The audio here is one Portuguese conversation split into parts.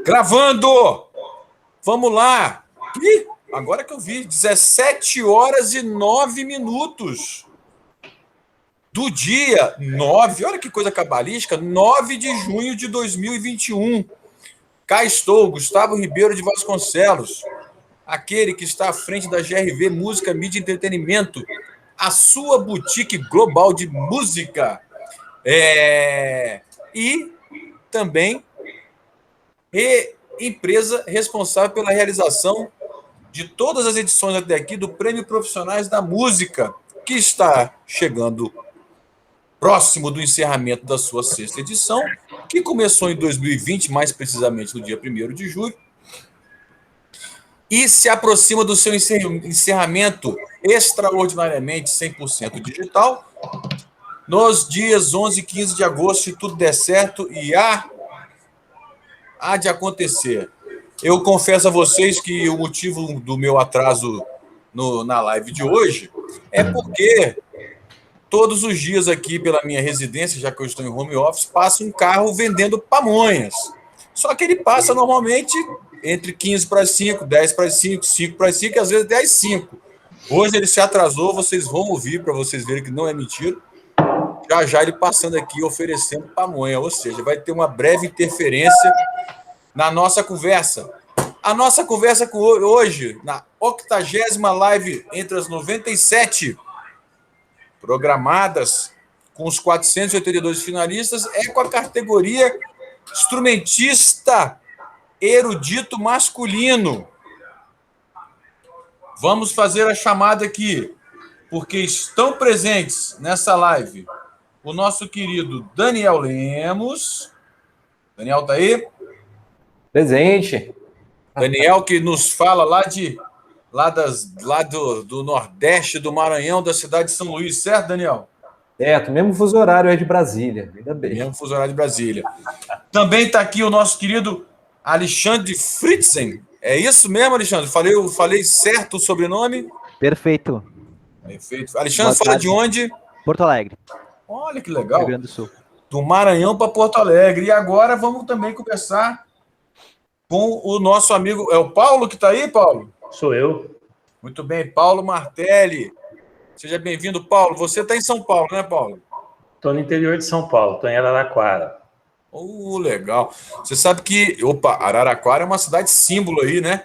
Gravando! Vamos lá! Ih, agora que eu vi, 17 horas e 9 minutos do dia 9, olha que coisa cabalística, 9 de junho de 2021. Cá estou, Gustavo Ribeiro de Vasconcelos, aquele que está à frente da GRV Música, Mídia e Entretenimento, a sua boutique global de música. E também empresa responsável pela realização de todas as edições até aqui do Prêmio Profissionais da Música, que está chegando próximo do encerramento da sua 6ª edição, que começou em 2020, mais precisamente no dia 1º de julho, e se aproxima do seu encerramento extraordinariamente 100% digital, nos dias 11 e 15 de agosto, se tudo der certo, e há de acontecer. Eu confesso a vocês que o motivo do meu atraso na live de hoje é porque todos os dias aqui pela minha residência, já que eu estou em home office, passa um carro vendendo pamonhas. Só que ele passa normalmente entre 15 para as 5, 10 para as 5, 5 para as 5 e às vezes 10 às 5. Hoje ele se atrasou, vocês vão ouvir para vocês verem que não é mentira. Já ele passando aqui oferecendo pamonha, ou seja, vai ter uma breve interferência na nossa conversa. A nossa conversa hoje, na 80ª live entre as 97 programadas, com os 482 finalistas, é com a categoria instrumentista erudito masculino. Vamos fazer a chamada aqui, porque estão presentes nessa live o nosso querido Daniel Lemos. Daniel tá aí? Presente. Daniel, que nos fala lá do Nordeste do Maranhão, da cidade de São Luís, certo, Daniel? Certo, mesmo fuso horário é de Brasília, ainda bem. Mesmo fuso horário de Brasília. Também está aqui o nosso querido Alexandre Fritzen. É isso mesmo, Alexandre? Falei certo o sobrenome? Perfeito. Perfeito. Alexandre, fala de onde? Porto Alegre. Olha que legal. Rio Grande do Sul. Do Maranhão para Porto Alegre. E agora vamos também conversar com o nosso amigo, é o Paulo que está aí, Paulo? Sou eu. Muito bem, Paulo Martelli. Seja bem-vindo, Paulo. Você está em São Paulo, né, Paulo? Estou no interior de São Paulo, estou em Araraquara. Legal. Você sabe que, Araraquara é uma cidade símbolo aí, né?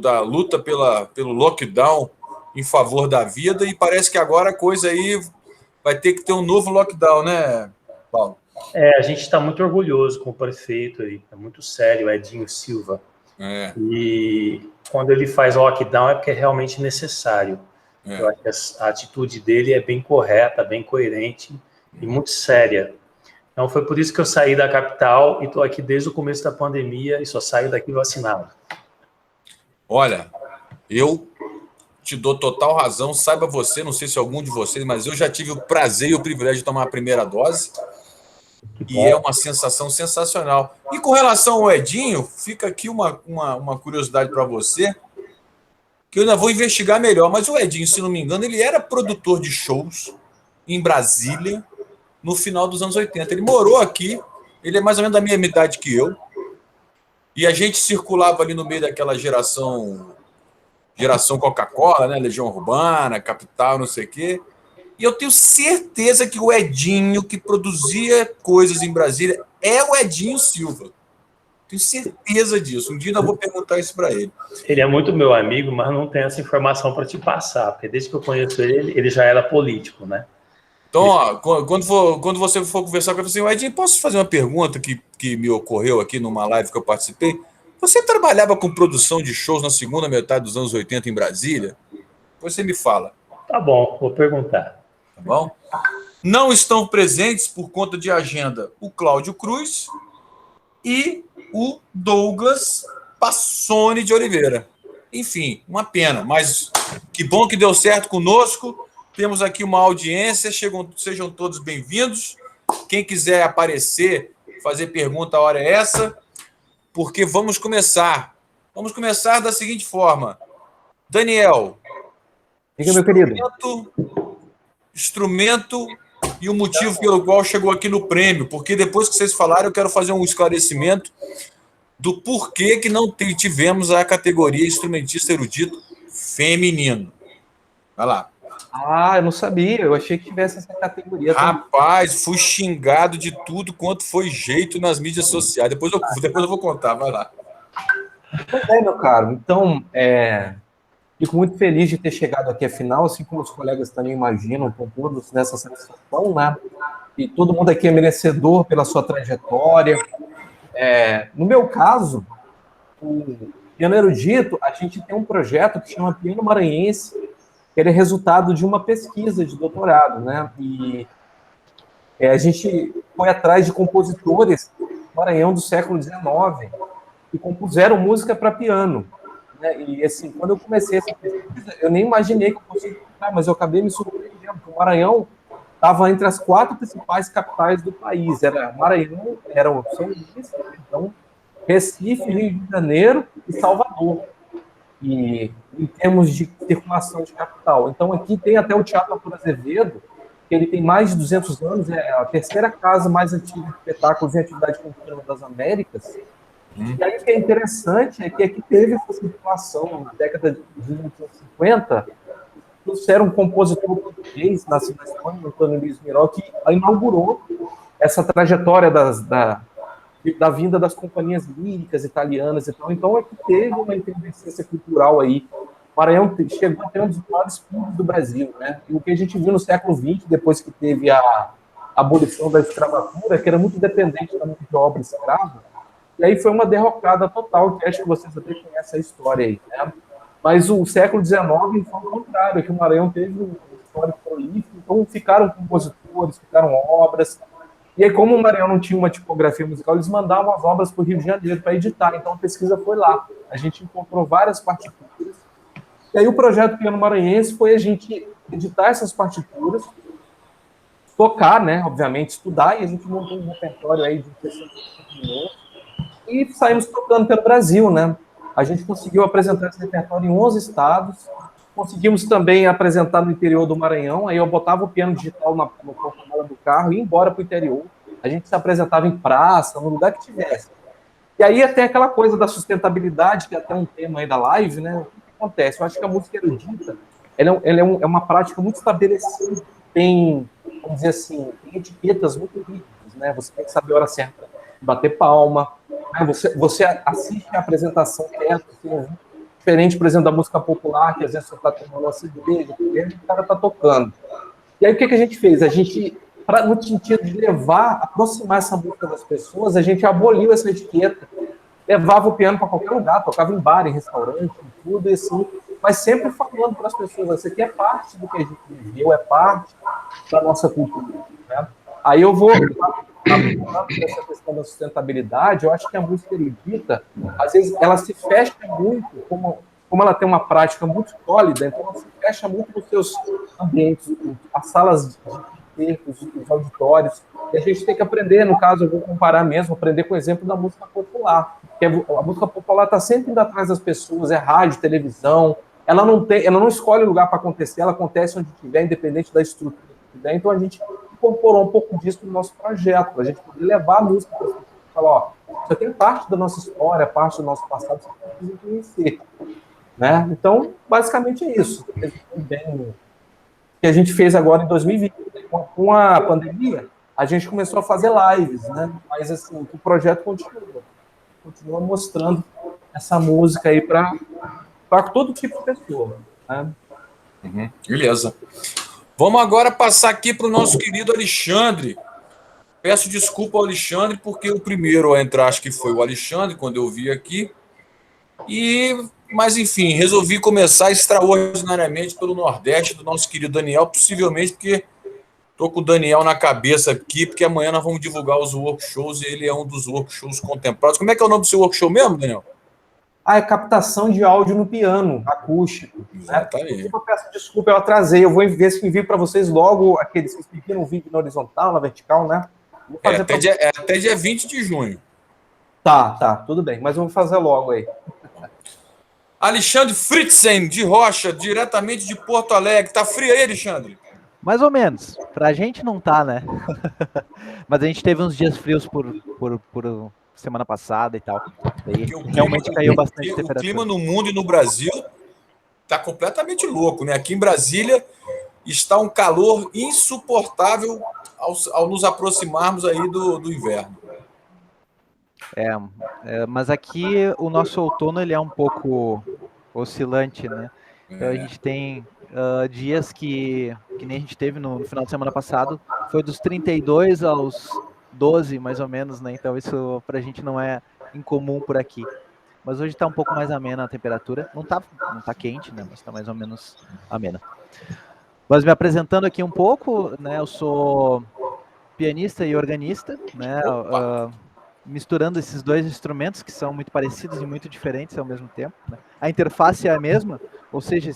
Da luta pelo lockdown em favor da vida, e parece que agora a coisa aí vai ter que ter um novo lockdown, né, Paulo? A gente está muito orgulhoso com o prefeito aí, é muito sério, o Edinho Silva. E quando ele faz lockdown é porque é realmente necessário. Eu acho que a atitude dele é bem correta, bem coerente e muito séria. Então foi por isso que eu saí da capital e estou aqui desde o começo da pandemia e só saio daqui vacinado. Olha, eu te dou total razão, saiba você, não sei se algum de vocês, mas eu já tive o prazer e o privilégio de tomar a primeira dose. E é uma sensação sensacional. E com relação ao Edinho, fica aqui uma curiosidade para você, que eu ainda vou investigar melhor. Mas o Edinho, se não me engano, ele era produtor de shows em Brasília no final dos anos 80. Ele morou aqui, ele é mais ou menos da mesma idade que eu. E a gente circulava ali no meio daquela geração Coca-Cola, né? Legião Urbana, Capital, não sei o quê. E eu tenho certeza que o Edinho, que produzia coisas em Brasília, é o Edinho Silva. Tenho certeza disso. Um dia eu vou perguntar isso para ele. Ele é muito meu amigo, mas não tenho essa informação para te passar, porque desde que eu conheço ele, ele já era político, né? Então, ó, quando você for conversar com ele, assim, Edinho, posso fazer uma pergunta que me ocorreu aqui numa live que eu participei? Você trabalhava com produção de shows na segunda metade dos anos 80 em Brasília? Você me fala. Tá bom, vou perguntar. Tá bom? Não estão presentes por conta de agenda o Cláudio Cruz e o Douglas Passoni de Oliveira. Enfim, uma pena, mas que bom que deu certo conosco. Temos aqui uma audiência, sejam todos bem-vindos. Quem quiser aparecer, fazer pergunta, a hora é essa, porque vamos começar. Vamos começar da seguinte forma. Daniel, Diga, meu querido. Instrumento e o motivo pelo qual chegou aqui no prêmio, porque depois que vocês falaram, eu quero fazer um esclarecimento. do porquê que não tivemos a categoria instrumentista erudito feminino. Vai lá. Ah, eu não sabia, eu achei que tivesse essa categoria. Rapaz, fui xingado de tudo quanto foi jeito nas mídias sociais. Depois eu vou contar, vai lá. Pois é, meu caro. Então, fico muito feliz de ter chegado aqui, afinal, assim como os colegas também imaginam, estão todos nessa satisfação, né? E todo mundo aqui é merecedor pela sua trajetória. No meu caso, o Piano Erudito, a gente tem um projeto que chama Piano Maranhense, que ele é resultado de uma pesquisa de doutorado, né? E a gente foi atrás de compositores do Maranhão do século XIX que compuseram música para piano. Né? E, assim, quando eu comecei essa pesquisa, eu nem imaginei que eu fosse encontrar, mas eu acabei me surpreendendo, porque o Maranhão estava entre as 4 principais capitais do país. Era Maranhão, era o São Luís, então, Recife, Rio de Janeiro e Salvador. E em termos de circulação de capital. Então, aqui tem até o Teatro Arthur Azevedo, que ele tem mais de 200 anos, é a terceira casa mais antiga de espetáculos em atividade contínua das Américas. E aí o que é interessante é que aqui teve essa circulação na década de 1950, trouxeram um compositor português, nascido na Espanha, Antônio Luiz Miró, que inaugurou essa trajetória da vinda das companhias líricas italianas e tal. Então, é que teve uma efervescência cultural aí. O Maranhão chegou a ter um dos maiores públicos do Brasil, né? E o que a gente viu no século XX, depois que teve a abolição da escravatura, que era muito dependente da mão de obra escrava, e aí foi uma derrocada total, que acho que vocês até conhecem a história aí, né? Mas o século XIX foi o contrário, que o Maranhão teve um histórico prolífico, então ficaram compositores, ficaram obras. E aí, como o Maranhão não tinha uma tipografia musical, eles mandavam as obras para o Rio de Janeiro para editar. Então, a pesquisa foi lá. A gente encontrou várias partituras. E aí, o projeto Piano Maranhense foi a gente editar essas partituras, tocar, né, obviamente, estudar, e a gente montou um repertório aí de 65 minutos e saímos tocando pelo Brasil, né? A gente conseguiu apresentar esse repertório em 11 estados, conseguimos também apresentar no interior do Maranhão, aí eu botava o piano digital no porta-mala do carro e ia embora para o interior. A gente se apresentava em praça, no lugar que tivesse. E aí até aquela coisa da sustentabilidade, que é até um tema aí da live, né? O que acontece? Eu acho que a música erudita, ela é uma prática muito estabelecida, tem, vamos dizer assim, tem etiquetas muito rígidas, né? Você tem que saber a hora certa de bater palma, né? Você assiste a apresentação certa, assim, diferente, por exemplo, da música popular, que às vezes você está tomando uma cerveja, o cara está tocando. E aí o que a gente fez? A gente, no sentido de aproximar essa música das pessoas, a gente aboliu essa etiqueta, levava o piano para qualquer lugar, tocava em bar, em restaurante, em tudo, e assim, mas sempre falando para as pessoas, isso aqui é parte do que a gente viveu, é parte da nossa cultura. Né? Aí eu vou... essa questão da sustentabilidade, eu acho que a música erudita, às vezes, ela se fecha muito, como ela tem uma prática muito sólida, então ela se fecha muito nos seus ambientes, as salas de textos, os auditórios, e a gente tem que aprender, no caso, eu vou comparar mesmo, aprender com o exemplo da música popular, que a música popular está sempre indo atrás das pessoas, é rádio, televisão, ela não escolhe lugar para acontecer, ela acontece onde tiver, independente da estrutura que tiver, então a gente incorporou um pouco disso no nosso projeto, a gente poder levar a música para as pessoas e falar, ó, isso aqui é parte da nossa história, parte do nosso passado, você precisa conhecer. Né? Então, basicamente é isso. O que a gente fez agora em 2020, com a pandemia, a gente começou a fazer lives, né? Mas assim, o projeto continua mostrando essa música aí para todo tipo de pessoa. Né? Beleza. Vamos agora passar aqui para o nosso querido Alexandre. Peço desculpa ao Alexandre, porque o primeiro a entrar acho que foi o Alexandre, quando eu vi aqui. Mas, enfim, resolvi começar extraordinariamente pelo Nordeste do nosso querido Daniel, possivelmente porque estou com o Daniel na cabeça aqui, porque amanhã nós vamos divulgar os workshows e ele é um dos workshows contemplados. Como é que é o nome do seu workshop mesmo, Daniel? É captação de áudio no piano, acústico. Exatamente. Né? Eu peço desculpa, eu atrasei. Eu vou ver se envio para vocês logo aqueles que pediram um vídeo na horizontal, na vertical, né? Até dia 20 de junho. Tá, tudo bem. Mas eu vou fazer logo aí. Alexandre Fritzen, de Rocha, diretamente de Porto Alegre. Tá frio aí, Alexandre? Mais ou menos. Pra gente não tá, né? Mas a gente teve uns dias frios por semana passada e tal. Daí realmente caiu bastante a temperatura. O clima no mundo e no Brasil está completamente louco, né? Aqui em Brasília está um calor insuportável ao nos aproximarmos aí do inverno. Mas aqui o nosso outono ele é um pouco oscilante, né? Então a gente tem dias que nem a gente teve no final de semana passado, foi dos 32 aos 12, mais ou menos, né? Então isso pra gente não é incomum por aqui. Mas hoje tá um pouco mais amena a temperatura. Não tá quente, né? Mas tá mais ou menos amena. Mas me apresentando aqui um pouco, né? Eu sou pianista e organista, né? Misturando esses dois instrumentos que são muito parecidos e muito diferentes ao mesmo tempo, né? A interface é a mesma, ou seja,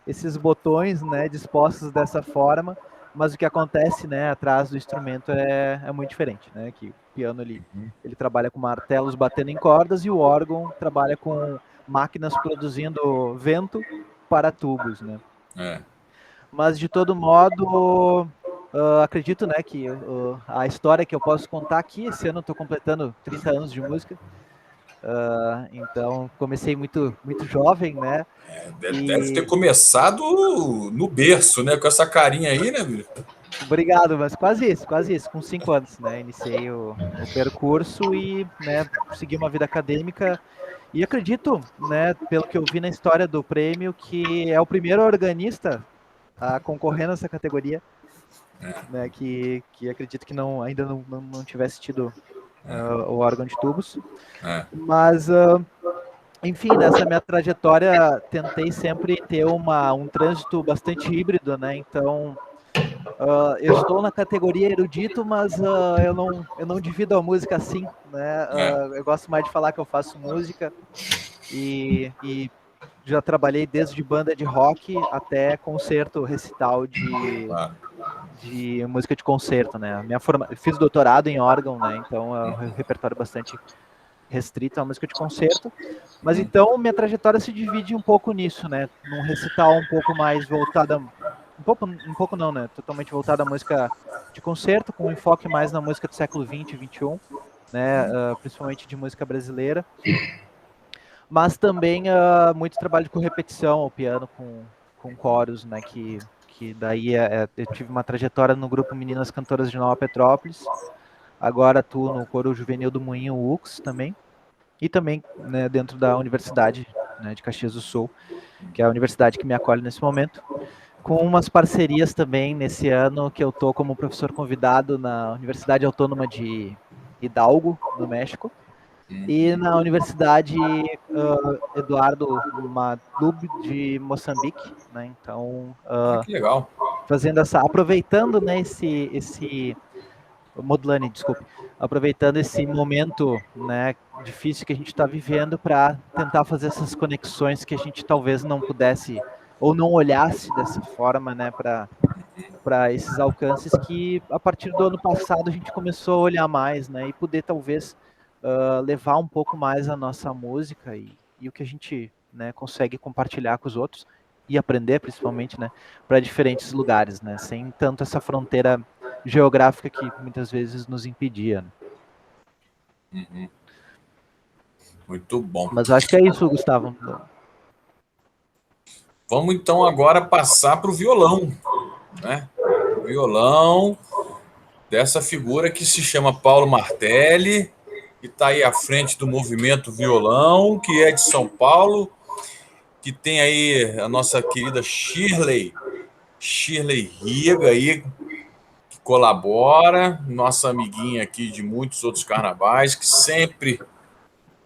esses botões, né, dispostos dessa forma, mas o que acontece, né, atrás do instrumento é muito diferente, né? Que o piano ele trabalha com martelos batendo em cordas e o órgão trabalha com máquinas produzindo vento para tubos, né? Mas de todo modo acredito, né, que a história que eu posso contar aqui, esse ano eu estou completando 30 anos de música, então comecei muito jovem, né? Deve ter começado no berço, né? Com essa carinha aí, né, Miriam? Obrigado, mas quase isso, com 5 anos, né? Iniciei o percurso e, né, segui uma vida acadêmica e acredito, né, pelo que eu vi na história do prêmio, que é o primeiro organista a concorrer nessa categoria. Né, que acredito que ainda não tivesse tido o órgão de tubos. Mas, enfim, nessa minha trajetória, tentei sempre ter um trânsito bastante híbrido, né? Então, eu estou na categoria erudito, mas eu não divido a música assim, né? Eu gosto mais de falar que eu faço música e já trabalhei desde banda de rock até concerto, recital de música de concerto, né? Fiz doutorado em órgão, né? Então é um repertório bastante restrito à música de concerto. Mas então minha trajetória se divide um pouco nisso, né? Num recital um pouco mais voltada, um pouco não, né? Totalmente voltada à música de concerto, com um enfoque mais na música do século XX e XXI, né? Principalmente de música brasileira. Mas também muito trabalho com repetição ao piano, com coros, né? Que daí eu tive uma trajetória no grupo Meninas Cantoras de Nova Petrópolis. Agora atuo no coro juvenil do Moinho UX também. E também, né, dentro da Universidade, né, de Caxias do Sul, que é a universidade que me acolhe nesse momento. Com umas parcerias também nesse ano que eu tô como professor convidado na Universidade Autônoma de Hidalgo, no México. E na Universidade Eduardo Madub de Moçambique, né? Então, que legal. aproveitando, né, esse Modlane, desculpe, aproveitando esse momento, né, difícil que a gente está vivendo para tentar fazer essas conexões que a gente talvez não pudesse ou não olhasse dessa forma, né, para esses alcances que a partir do ano passado a gente começou a olhar mais, né, e poder talvez levar um pouco mais a nossa música e o que a gente, né, consegue compartilhar com os outros e aprender, principalmente, né, para diferentes lugares, né, sem tanto essa fronteira geográfica que muitas vezes nos impedia. Né? Muito bom. Mas eu acho que é isso, Gustavo. Vamos então agora passar para o violão, né? O violão dessa figura que se chama Paulo Martelli, que está aí à frente do movimento violão, que é de São Paulo, que tem aí a nossa querida Shirley Riga aí, que colabora, nossa amiguinha aqui de muitos outros carnavais, que sempre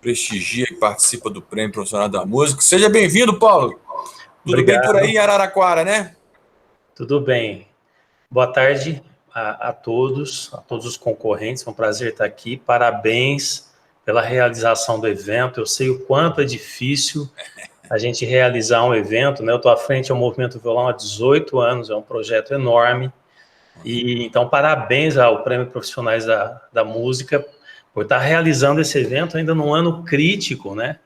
prestigia e participa do Prêmio Profissional da Música. Seja bem-vindo, Paulo. Tudo Obrigado. bem por aí em Araraquara, né? Tudo bem. Boa tarde a todos os concorrentes. É um prazer estar aqui. Parabéns pela realização do evento. Eu sei o quanto é difícil a gente realizar um evento, né? Eu estou à frente ao Movimento Violão há 18 anos, é um projeto enorme. E então, parabéns ao Prêmio Profissionais da Música por estar realizando esse evento ainda num ano crítico, né?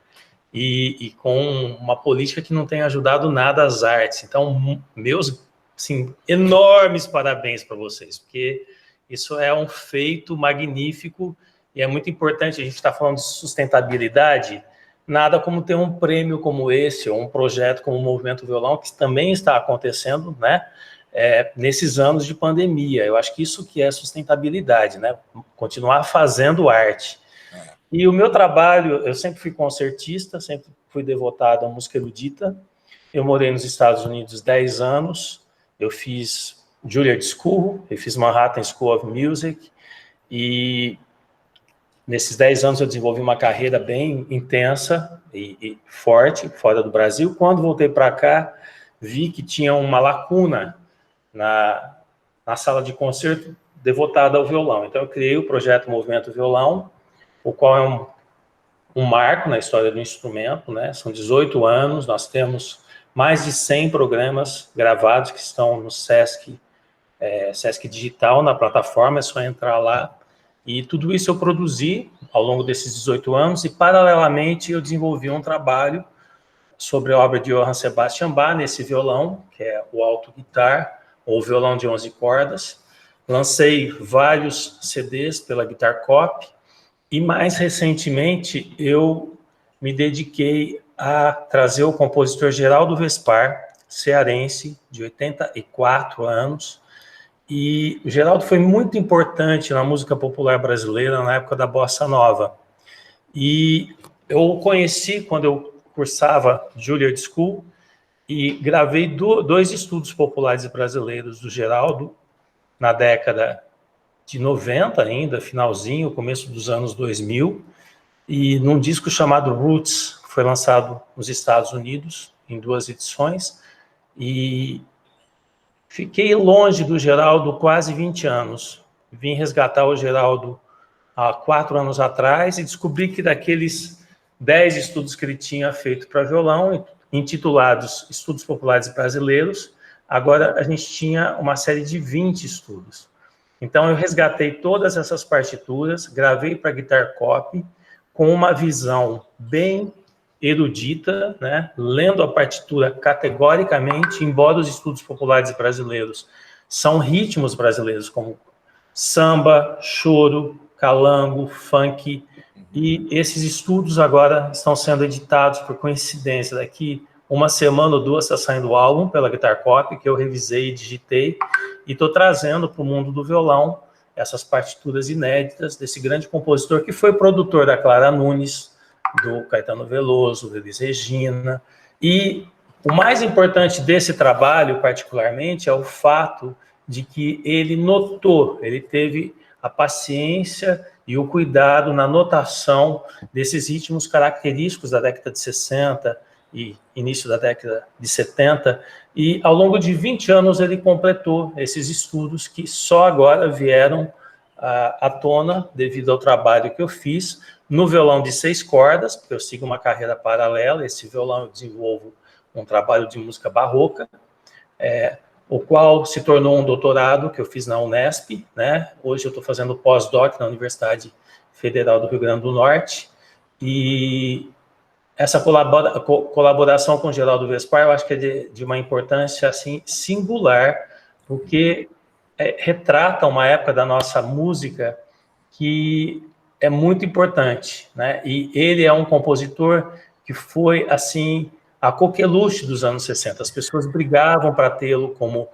E com uma política que não tem ajudado nada às artes. Então, meus, assim, enormes parabéns para vocês, porque isso é um feito magnífico e é muito importante, a gente está falando de sustentabilidade, nada como ter um prêmio como esse, ou um projeto como o Movimento Violão, que também está acontecendo, né, nesses anos de pandemia. Eu acho que isso que é sustentabilidade, né, continuar fazendo arte. E o meu trabalho, eu sempre fui concertista, sempre fui devotado à música erudita. Eu morei nos Estados Unidos 10 anos, eu fiz Juilliard School, eu fiz Manhattan School of Music, e nesses 10 anos eu desenvolvi uma carreira bem intensa e forte, fora do Brasil. Quando voltei para cá, vi que tinha uma lacuna na sala de concerto devotada ao violão. Então eu criei o projeto Movimento Violão, o qual é um marco na história do instrumento, né? São 18 anos, nós temos mais de 100 programas gravados que estão no Sesc Digital, na plataforma, é só entrar lá. E tudo isso eu produzi ao longo desses 18 anos e, paralelamente, eu desenvolvi um trabalho sobre a obra de Johann Sebastian Bach, nesse violão, que é o alto guitar, ou violão de 11 cordas. Lancei vários CDs pela Guitar Copy, e mais recentemente eu me dediquei a trazer o compositor Geraldo Vespar, cearense, de 84 anos, e o Geraldo foi muito importante na música popular brasileira na época da Bossa Nova. E eu o conheci quando eu cursava Juilliard School e gravei dois estudos populares brasileiros do Geraldo na década de 90 ainda, finalzinho, começo dos anos 2000, e num disco chamado Roots, que foi lançado nos Estados Unidos, em 2 edições, e fiquei longe do Geraldo quase 20 anos. Vim resgatar o Geraldo há 4 anos atrás e descobri que daqueles 10 estudos que ele tinha feito para violão, intitulados Estudos Populares Brasileiros, agora a gente tinha uma série de 20 estudos. Então eu resgatei todas essas partituras, gravei para Guitar Copy, com uma visão bem erudita, né, lendo a partitura categoricamente, embora os estudos populares brasileiros são ritmos brasileiros, como samba, choro, calango, funk, e esses estudos agora estão sendo editados por coincidência. Daqui uma semana ou 2 está saindo o álbum pela Guitar Copy, que eu revisei e digitei, e estou trazendo para o mundo do violão essas partituras inéditas desse grande compositor que foi produtor da Clara Nunes, do Caetano Veloso, do Elis Regina. E o mais importante desse trabalho, particularmente, é o fato de que ele notou, ele teve a paciência e o cuidado na notação desses ritmos característicos da década de 60 e início da década de 70, e ao longo de 20 anos ele completou esses estudos que só agora vieram à tona devido ao trabalho que eu fiz no violão de 6 cordas, porque eu sigo uma carreira paralela. Esse violão eu desenvolvo um trabalho de música barroca, o qual se tornou um doutorado que eu fiz na Unesp, né? Hoje eu estou fazendo pós-doc na Universidade Federal do Rio Grande do Norte, e essa colaboração com o Geraldo Vespar eu acho que é de uma importância assim, singular, porque retrata uma época da nossa música que é muito importante, né? E ele é um compositor que foi, assim, a coqueluche dos anos 60. As pessoas brigavam para tê-lo como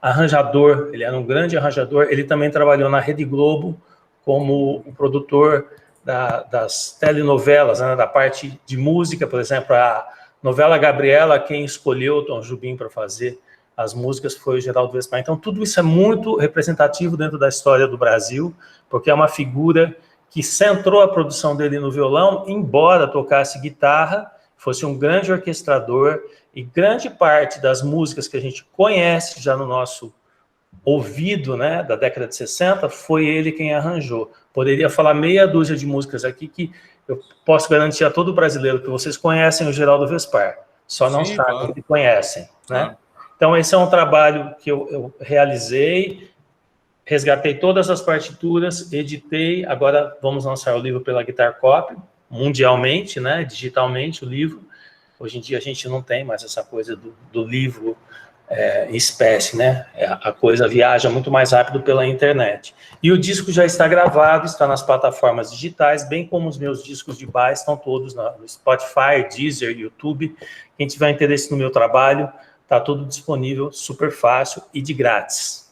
arranjador, ele era um grande arranjador. Ele também trabalhou na Rede Globo como o produtor das telenovelas, né? Da parte de música, por exemplo, a novela Gabriela, quem escolheu Tom Jobim para fazer as músicas foi o Geraldo Vespar. Então, tudo isso é muito representativo dentro da história do Brasil, porque é uma figura que centrou a produção dele no violão, embora tocasse guitarra, fosse um grande orquestrador, e grande parte das músicas que a gente conhece já no nosso ouvido, né, da década de 60, foi ele quem arranjou. Poderia falar meia dúzia de músicas aqui que eu posso garantir a todo brasileiro que vocês conhecem o Geraldo Vespar, só não sabem que conhecem, né? Então, esse é um trabalho que eu realizei, resgatei todas as partituras, editei, agora vamos lançar o livro pela Guitar Copy, mundialmente, né, digitalmente o livro. Hoje em dia a gente não tem mais essa coisa do livro espécie, né? A coisa viaja muito mais rápido pela internet. E o disco já está gravado, está nas plataformas digitais, bem como os meus discos de baixo estão todos no Spotify, Deezer, YouTube. Quem tiver interesse no meu trabalho, está tudo disponível, super fácil e de grátis.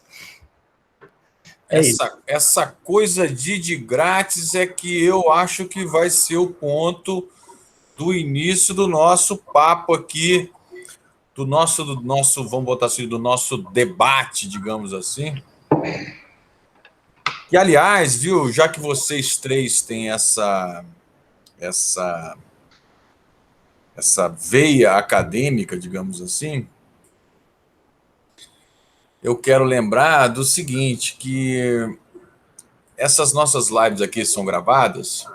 Essa coisa de grátis é que eu acho que vai ser o ponto do início do nosso papo aqui, do nosso, vamos botar assim, do nosso debate, digamos assim. E, aliás, viu, já que vocês três têm essa veia acadêmica, digamos assim, eu quero lembrar do seguinte, que essas nossas lives aqui são gravadas,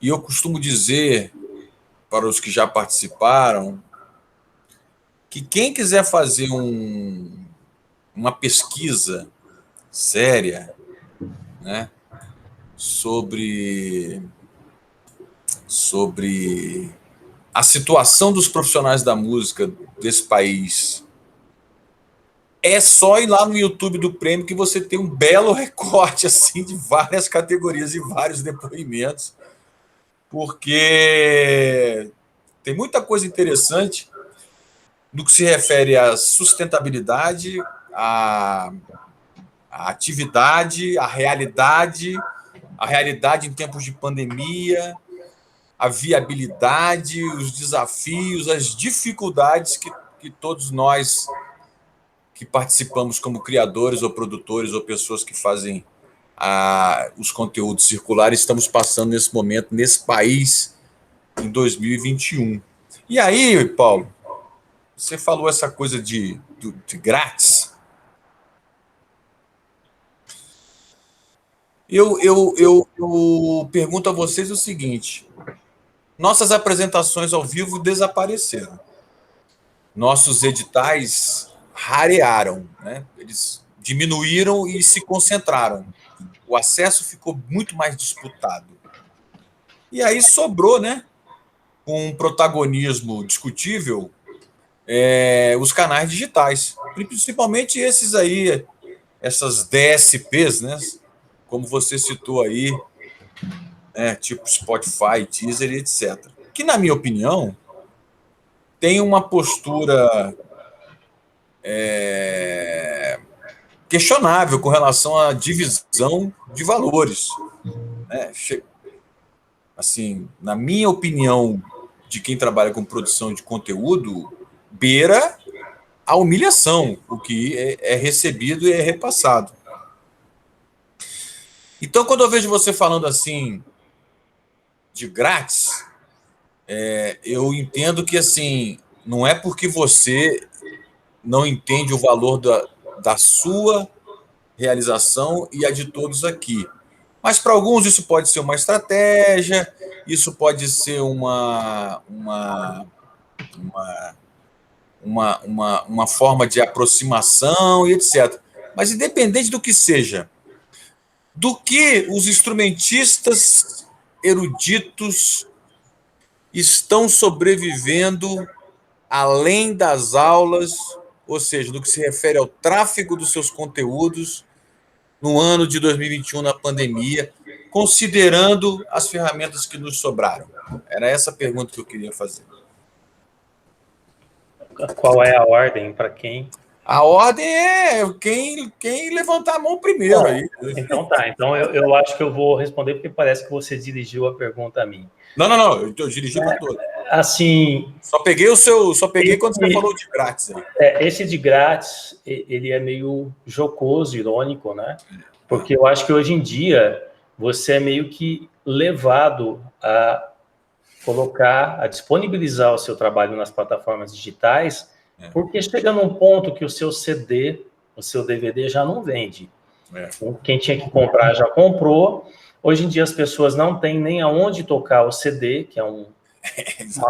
e eu costumo dizer para os que já participaram que quem quiser fazer uma pesquisa séria, né, sobre a situação dos profissionais da música desse país, é só ir lá no YouTube do Prêmio que você tem um belo recorte assim, de várias categorias e vários depoimentos, porque tem muita coisa interessante no que se refere à sustentabilidade, à atividade, à realidade em tempos de pandemia, a viabilidade, os desafios, as dificuldades que todos nós que participamos como criadores ou produtores ou pessoas que fazem os conteúdos circulares estamos passando nesse momento, nesse país, em 2021. E aí, Paulo, você falou essa coisa de grátis. Eu pergunto a vocês o seguinte: nossas apresentações ao vivo desapareceram. Nossos editais rarearam, né? Eles diminuíram e se concentraram. O acesso ficou muito mais disputado. E aí sobrou, né, com um protagonismo discutível, os canais digitais, principalmente esses aí, essas DSPs, né, como você citou aí, né, tipo Spotify, Deezer, etc. Que, na minha opinião, tem uma postura questionável com relação à divisão de valores. Né? Assim, na minha opinião, de quem trabalha com produção de conteúdo, beira a humilhação, o que é recebido e é repassado. Então, quando eu vejo você falando assim de grátis, eu entendo que assim não é porque você não entende o valor da sua realização e a de todos aqui. Mas para alguns isso pode ser uma estratégia, isso pode ser uma forma de aproximação e etc. Mas independente do que seja, do que os instrumentistas eruditos estão sobrevivendo além das aulas, ou seja, do que se refere ao tráfego dos seus conteúdos no ano de 2021, na pandemia, considerando as ferramentas que nos sobraram? Era essa a pergunta que eu queria fazer. Qual é a ordem para quem? A ordem é quem levantar a mão primeiro. Bom, aí. Então tá. Então eu acho que eu vou responder, porque parece que você dirigiu a pergunta a mim. Não. Eu dirigi para todo. Assim. Só peguei quando você falou de grátis. Aí. Esse de grátis, ele é meio jocoso, irônico, né? Porque eu acho que hoje em dia você é meio que levado a a disponibilizar o seu trabalho nas plataformas digitais, porque chega num ponto que o seu CD, o seu DVD já não vende. Quem tinha que comprar já comprou. Hoje em dia as pessoas não têm nem aonde tocar o CD, que é uma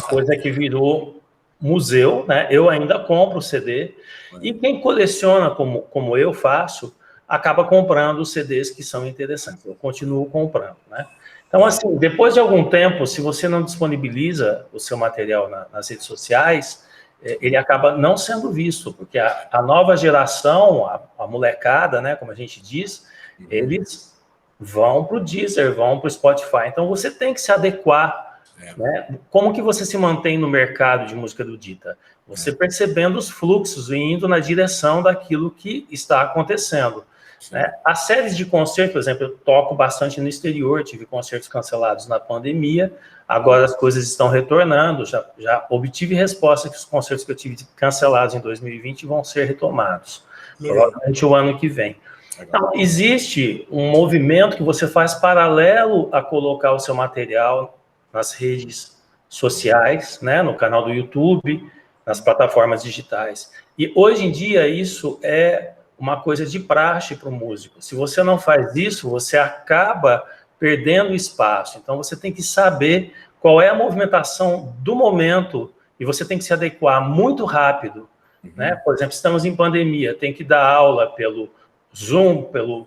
coisa que virou museu, né? Eu ainda compro o CD. E quem coleciona, como eu faço, acaba comprando os CDs que são interessantes. Eu continuo comprando, né? Então, assim, depois de algum tempo, se você não disponibiliza o seu material nas redes sociais, ele acaba não sendo visto, porque a nova geração, a molecada, né, como a gente diz, eles vão para o Deezer, vão para o Spotify. Então, você tem que se adequar. Né? Como que você se mantém no mercado de música erudita? Você percebendo os fluxos e indo na direção daquilo que está acontecendo. Né? As séries de concerto, por exemplo, eu toco bastante no exterior, tive concertos cancelados na pandemia, agora as coisas estão retornando, já obtive resposta que os concertos que eu tive cancelados em 2020 vão ser retomados, provavelmente o ano que vem. Então, existe um movimento que você faz paralelo a colocar o seu material nas redes sociais, né, no canal do YouTube, nas plataformas digitais. E hoje em dia isso é uma coisa de praxe para o músico. Se você não faz isso, você acaba perdendo espaço. Então você tem que saber qual é a movimentação do momento e você tem que se adequar muito rápido. Né? Por exemplo, estamos em pandemia, tem que dar aula pelo Zoom, pelo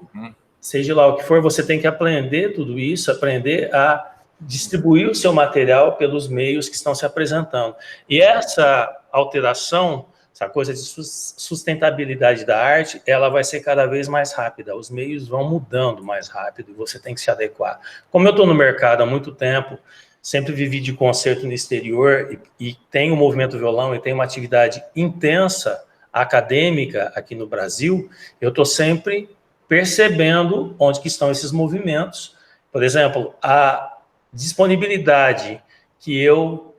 seja lá o que for, você tem que aprender tudo isso, aprender a distribuir o seu material pelos meios que estão se apresentando. E essa alteração, essa coisa de sustentabilidade da arte, ela vai ser cada vez mais rápida. Os meios vão mudando mais rápido e você tem que se adequar. Como eu estou no mercado há muito tempo, sempre vivi de concerto no exterior e tenho o movimento violão e tenho uma atividade intensa acadêmica aqui no Brasil, eu estou sempre percebendo onde que estão esses movimentos. Por exemplo, a disponibilidade que eu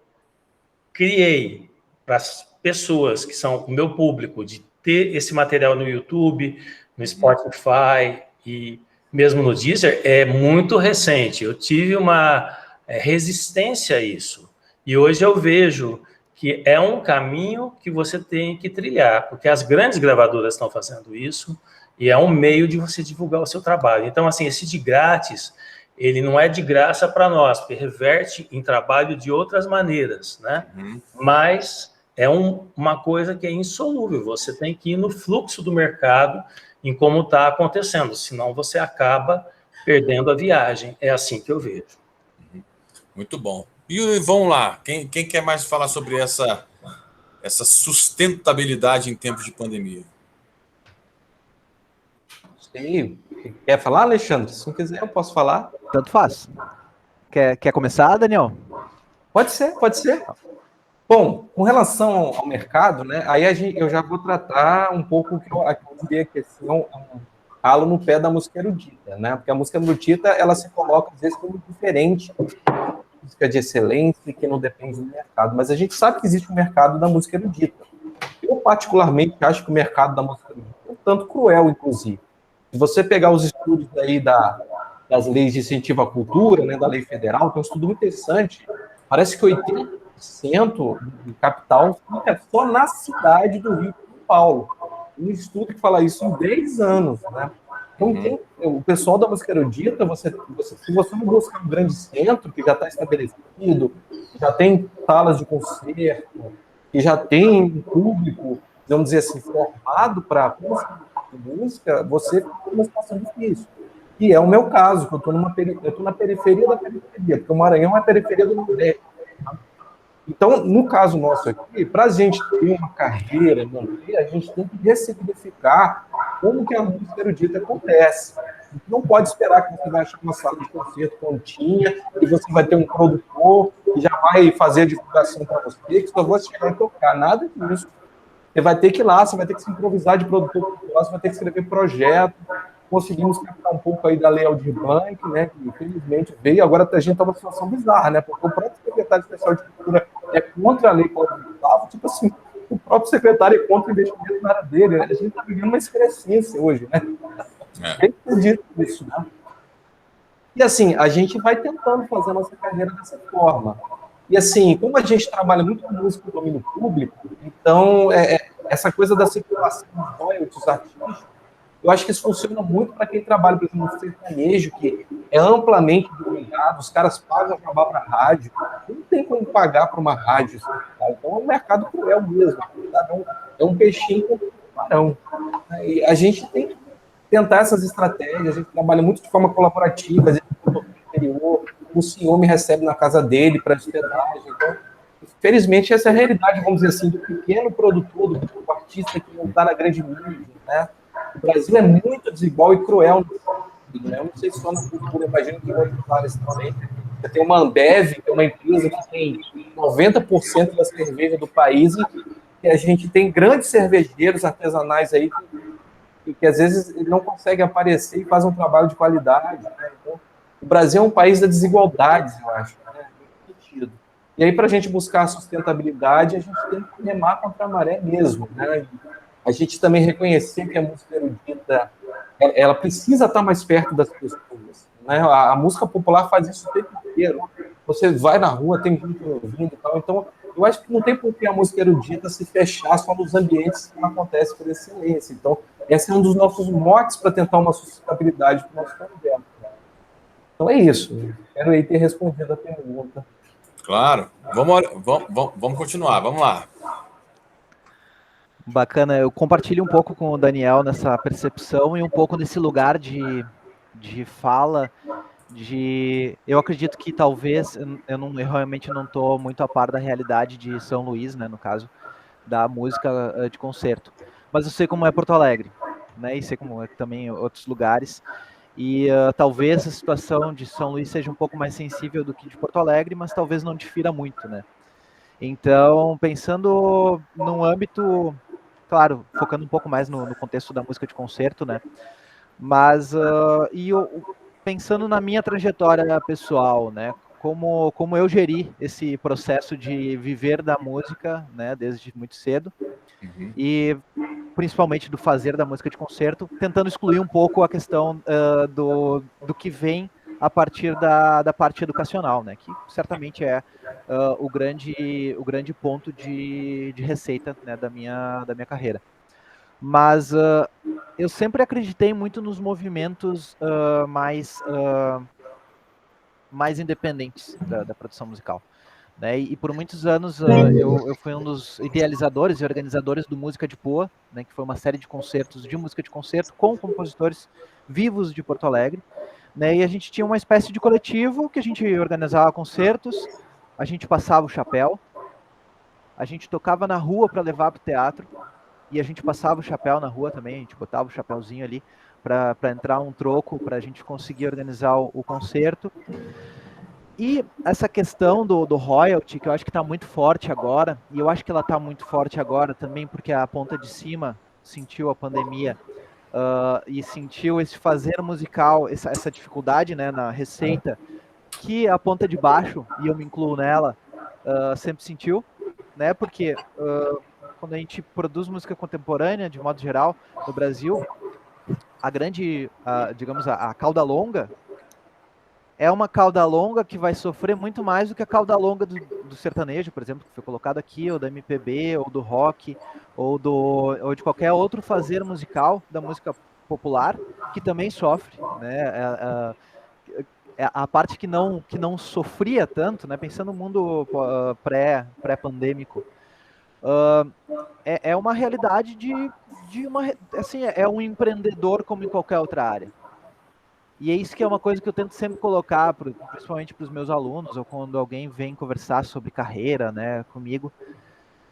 criei para as pessoas que são o meu público, de ter esse material no YouTube, no Spotify e mesmo no Deezer, é muito recente. Eu tive uma resistência a isso. E hoje eu vejo que é um caminho que você tem que trilhar, porque as grandes gravadoras estão fazendo isso e é um meio de você divulgar o seu trabalho. Então, assim, esse de grátis, ele não é de graça para nós, porque reverte em trabalho de outras maneiras, né? Mas é uma coisa que é insolúvel, você tem que ir no fluxo do mercado, em como está acontecendo, senão você acaba perdendo a viagem. É assim que eu vejo. Muito bom. E vamos lá, quem quer mais falar sobre essa sustentabilidade em tempos de pandemia? Sim. Quer falar, Alexandre? Se não quiser, eu posso falar. Tanto faz. Quer começar, Daniel? Pode ser, pode ser. Bom, com relação ao mercado, né, aí eu já vou tratar um pouco o que eu diria que assim, um calo no pé da música erudita, né? Porque a música erudita, ela se coloca, às vezes, como diferente, música de excelência, que não depende do mercado. Mas a gente sabe que existe um mercado da música erudita. Eu, particularmente, acho que o mercado da música erudita é um tanto cruel, inclusive. Se você pegar os estudos aí das leis de incentivo à cultura, né, da lei federal, tem um estudo muito interessante, parece que 80% do capital fica só na cidade do Rio de São Paulo. Um estudo que fala isso em 10 anos, né? Então, o pessoal da música erudita, se você não buscar um grande centro que já está estabelecido, que já tem salas de concerto, que já tem um público, vamos dizer assim, formado para música, você fica numa situação difícil. E é o meu caso, que eu estou na periferia da periferia, porque o Maranhão é a periferia do Nordeste. Então, no caso nosso aqui, para a gente ter uma carreira, a gente tem que ressignificar como que a música erudita acontece. A gente não pode esperar que você vai achar uma sala de concerto prontinha e você vai ter um produtor que já vai fazer a divulgação para você, que só vai chegar e tocar. Nada disso. Você vai ter que ir lá, você vai ter que se improvisar de produtor cultural, você vai ter que escrever projeto. Conseguimos captar um pouco aí da Lei Aldir Blanc, né, que infelizmente veio, agora a gente está numa situação bizarra, né, porque o próprio secretário especial de cultura é contra a lei Gustavo, tipo assim, o próprio secretário é contra o investimento na área dele, né? A gente está vivendo uma excrescência hoje, né? Bem dito isso, né? E assim, a gente vai tentando fazer a nossa carreira dessa forma. E assim, como a gente trabalha muito com música no domínio público, então essa coisa da circulação dos royalties artísticos, eu acho que isso funciona muito para quem trabalha, por exemplo, no sertanejo, que é amplamente divulgado, os caras pagam para para a rádio, não tem como pagar para uma rádio. Então é um mercado cruel mesmo, é um peixinho com tubarão. E a gente tem que tentar essas estratégias, a gente trabalha muito de forma colaborativa, às vezes no interior, o senhor me recebe na casa dele para hospedagem, então felizmente, essa é a realidade, vamos dizer assim, do pequeno produtor, do pequeno artista que não está na grande mídia, né? O Brasil é muito desigual e cruel, né? Eu não sei se só na cultura, imagino que em outras áreas também. Você tem uma Ambev, que é uma empresa que tem 90% da cerveja do país, e a gente tem grandes cervejeiros artesanais aí que às vezes não conseguem aparecer e fazem um trabalho de qualidade, né? Então, o Brasil é um país da desigualdade, eu acho, né? Nesse sentido. E aí, para a gente buscar a sustentabilidade, a gente tem que remar contra a maré mesmo, né? A gente também reconhecer que a música erudita, ela precisa estar mais perto das pessoas, né? A música popular faz isso o tempo inteiro. Você vai na rua, tem gente ouvindo e tal. Então, eu acho que não tem por que a música erudita se fechar só nos ambientes que não acontece por excelência. Então, esse é um dos nossos motes para tentar uma sustentabilidade para o nosso projeto. Então, é isso. Espero aí ter respondido a pergunta. Claro. Vamos continuar. Vamos lá. Bacana. Eu compartilho um pouco com o Daniel nessa percepção e um pouco nesse lugar de fala. Eu acredito que talvez, eu realmente não estou muito a par da realidade de São Luís, né, no caso, da música de concerto. Mas eu sei como é Porto Alegre, né, e sei como é também outros lugares. E talvez a situação de São Luís seja um pouco mais sensível do que de Porto Alegre, mas talvez não difira muito, né. Então, pensando num âmbito, claro, focando um pouco mais no contexto da música de concerto, né, mas pensando na minha trajetória pessoal, né, como eu geri esse processo de viver da música, né, desde muito cedo, e principalmente do fazer da música de concerto, tentando excluir um pouco a questão do que vem a partir da parte educacional, né, que certamente é o grande ponto de receita, né, da minha carreira. Mas eu sempre acreditei muito nos movimentos mais independentes da produção musical, né? E por muitos anos eu fui um dos idealizadores e organizadores do Música de Poa, né, que foi uma série de concertos de música de concerto com compositores vivos de Porto Alegre, né? E a gente tinha uma espécie de coletivo que a gente organizava concertos, a gente passava o chapéu, a gente tocava na rua para levar para o teatro, e a gente passava o chapéu na rua também, a gente botava o chapéuzinho ali para entrar um troco, para a gente conseguir organizar o concerto. E essa questão do royalty, que eu acho que está muito forte agora, e eu acho que ela está muito forte agora também porque a ponta de cima sentiu a pandemia e sentiu esse fazer musical, essa dificuldade, né, na receita, que a ponta de baixo, e eu me incluo nela, sempre sentiu, né, porque quando a gente produz música contemporânea, de modo geral, no Brasil, digamos, a cauda longa é uma cauda longa que vai sofrer muito mais do que a cauda longa do sertanejo, por exemplo, que foi colocado aqui, ou da MPB, ou do rock, ou de qualquer outro fazer musical da música popular, que também sofre, né? A parte que não sofria tanto, né? Pensando no mundo pré-pandêmico, é uma realidade assim, é um empreendedor como em qualquer outra área. E é isso que é uma coisa que eu tento sempre colocar, principalmente para os meus alunos, ou quando alguém vem conversar sobre carreira, né, comigo,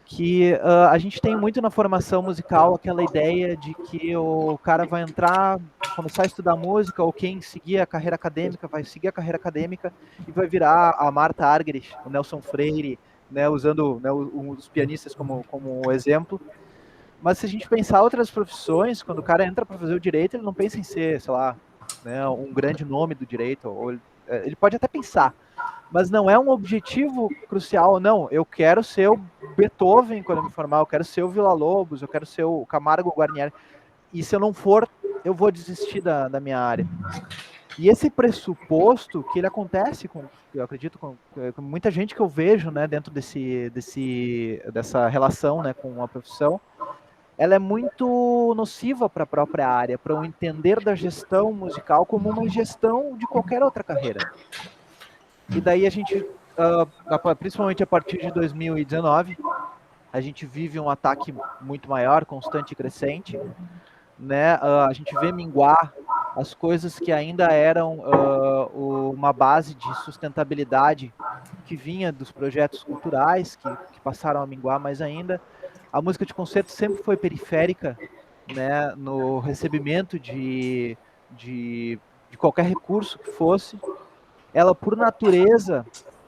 que a gente tem muito na formação musical aquela ideia de que o cara vai entrar, começar a estudar música, ou quem seguir a carreira acadêmica vai seguir a carreira acadêmica e vai virar a Martha Argerich, o Nelson Freire, né, usando, né, os pianistas como exemplo. Mas se a gente pensar outras profissões, quando o cara entra para fazer o direito, ele não pensa em ser, sei lá, né, um grande nome do direito, ou ele pode até pensar, mas não é um objetivo crucial, não, eu quero ser o Beethoven quando eu me formar, eu quero ser o Villa-Lobos, eu quero ser o Camargo Guarnieri, e se eu não for, eu vou desistir da minha área. E esse pressuposto que ele acontece eu acredito, com muita gente que eu vejo, né, dentro dessa relação, né, com a profissão, ela é muito nociva para a própria área, para o entender da gestão musical como uma gestão de qualquer outra carreira. E daí a gente, principalmente a partir de 2019, a gente vive um ataque muito maior, constante e crescente, né? A gente vê minguar as coisas que ainda eram uma base de sustentabilidade que vinha dos projetos culturais, que passaram a minguar mais ainda. A música de concerto sempre foi periférica, né, no recebimento de qualquer recurso que fosse. Ela, por natureza,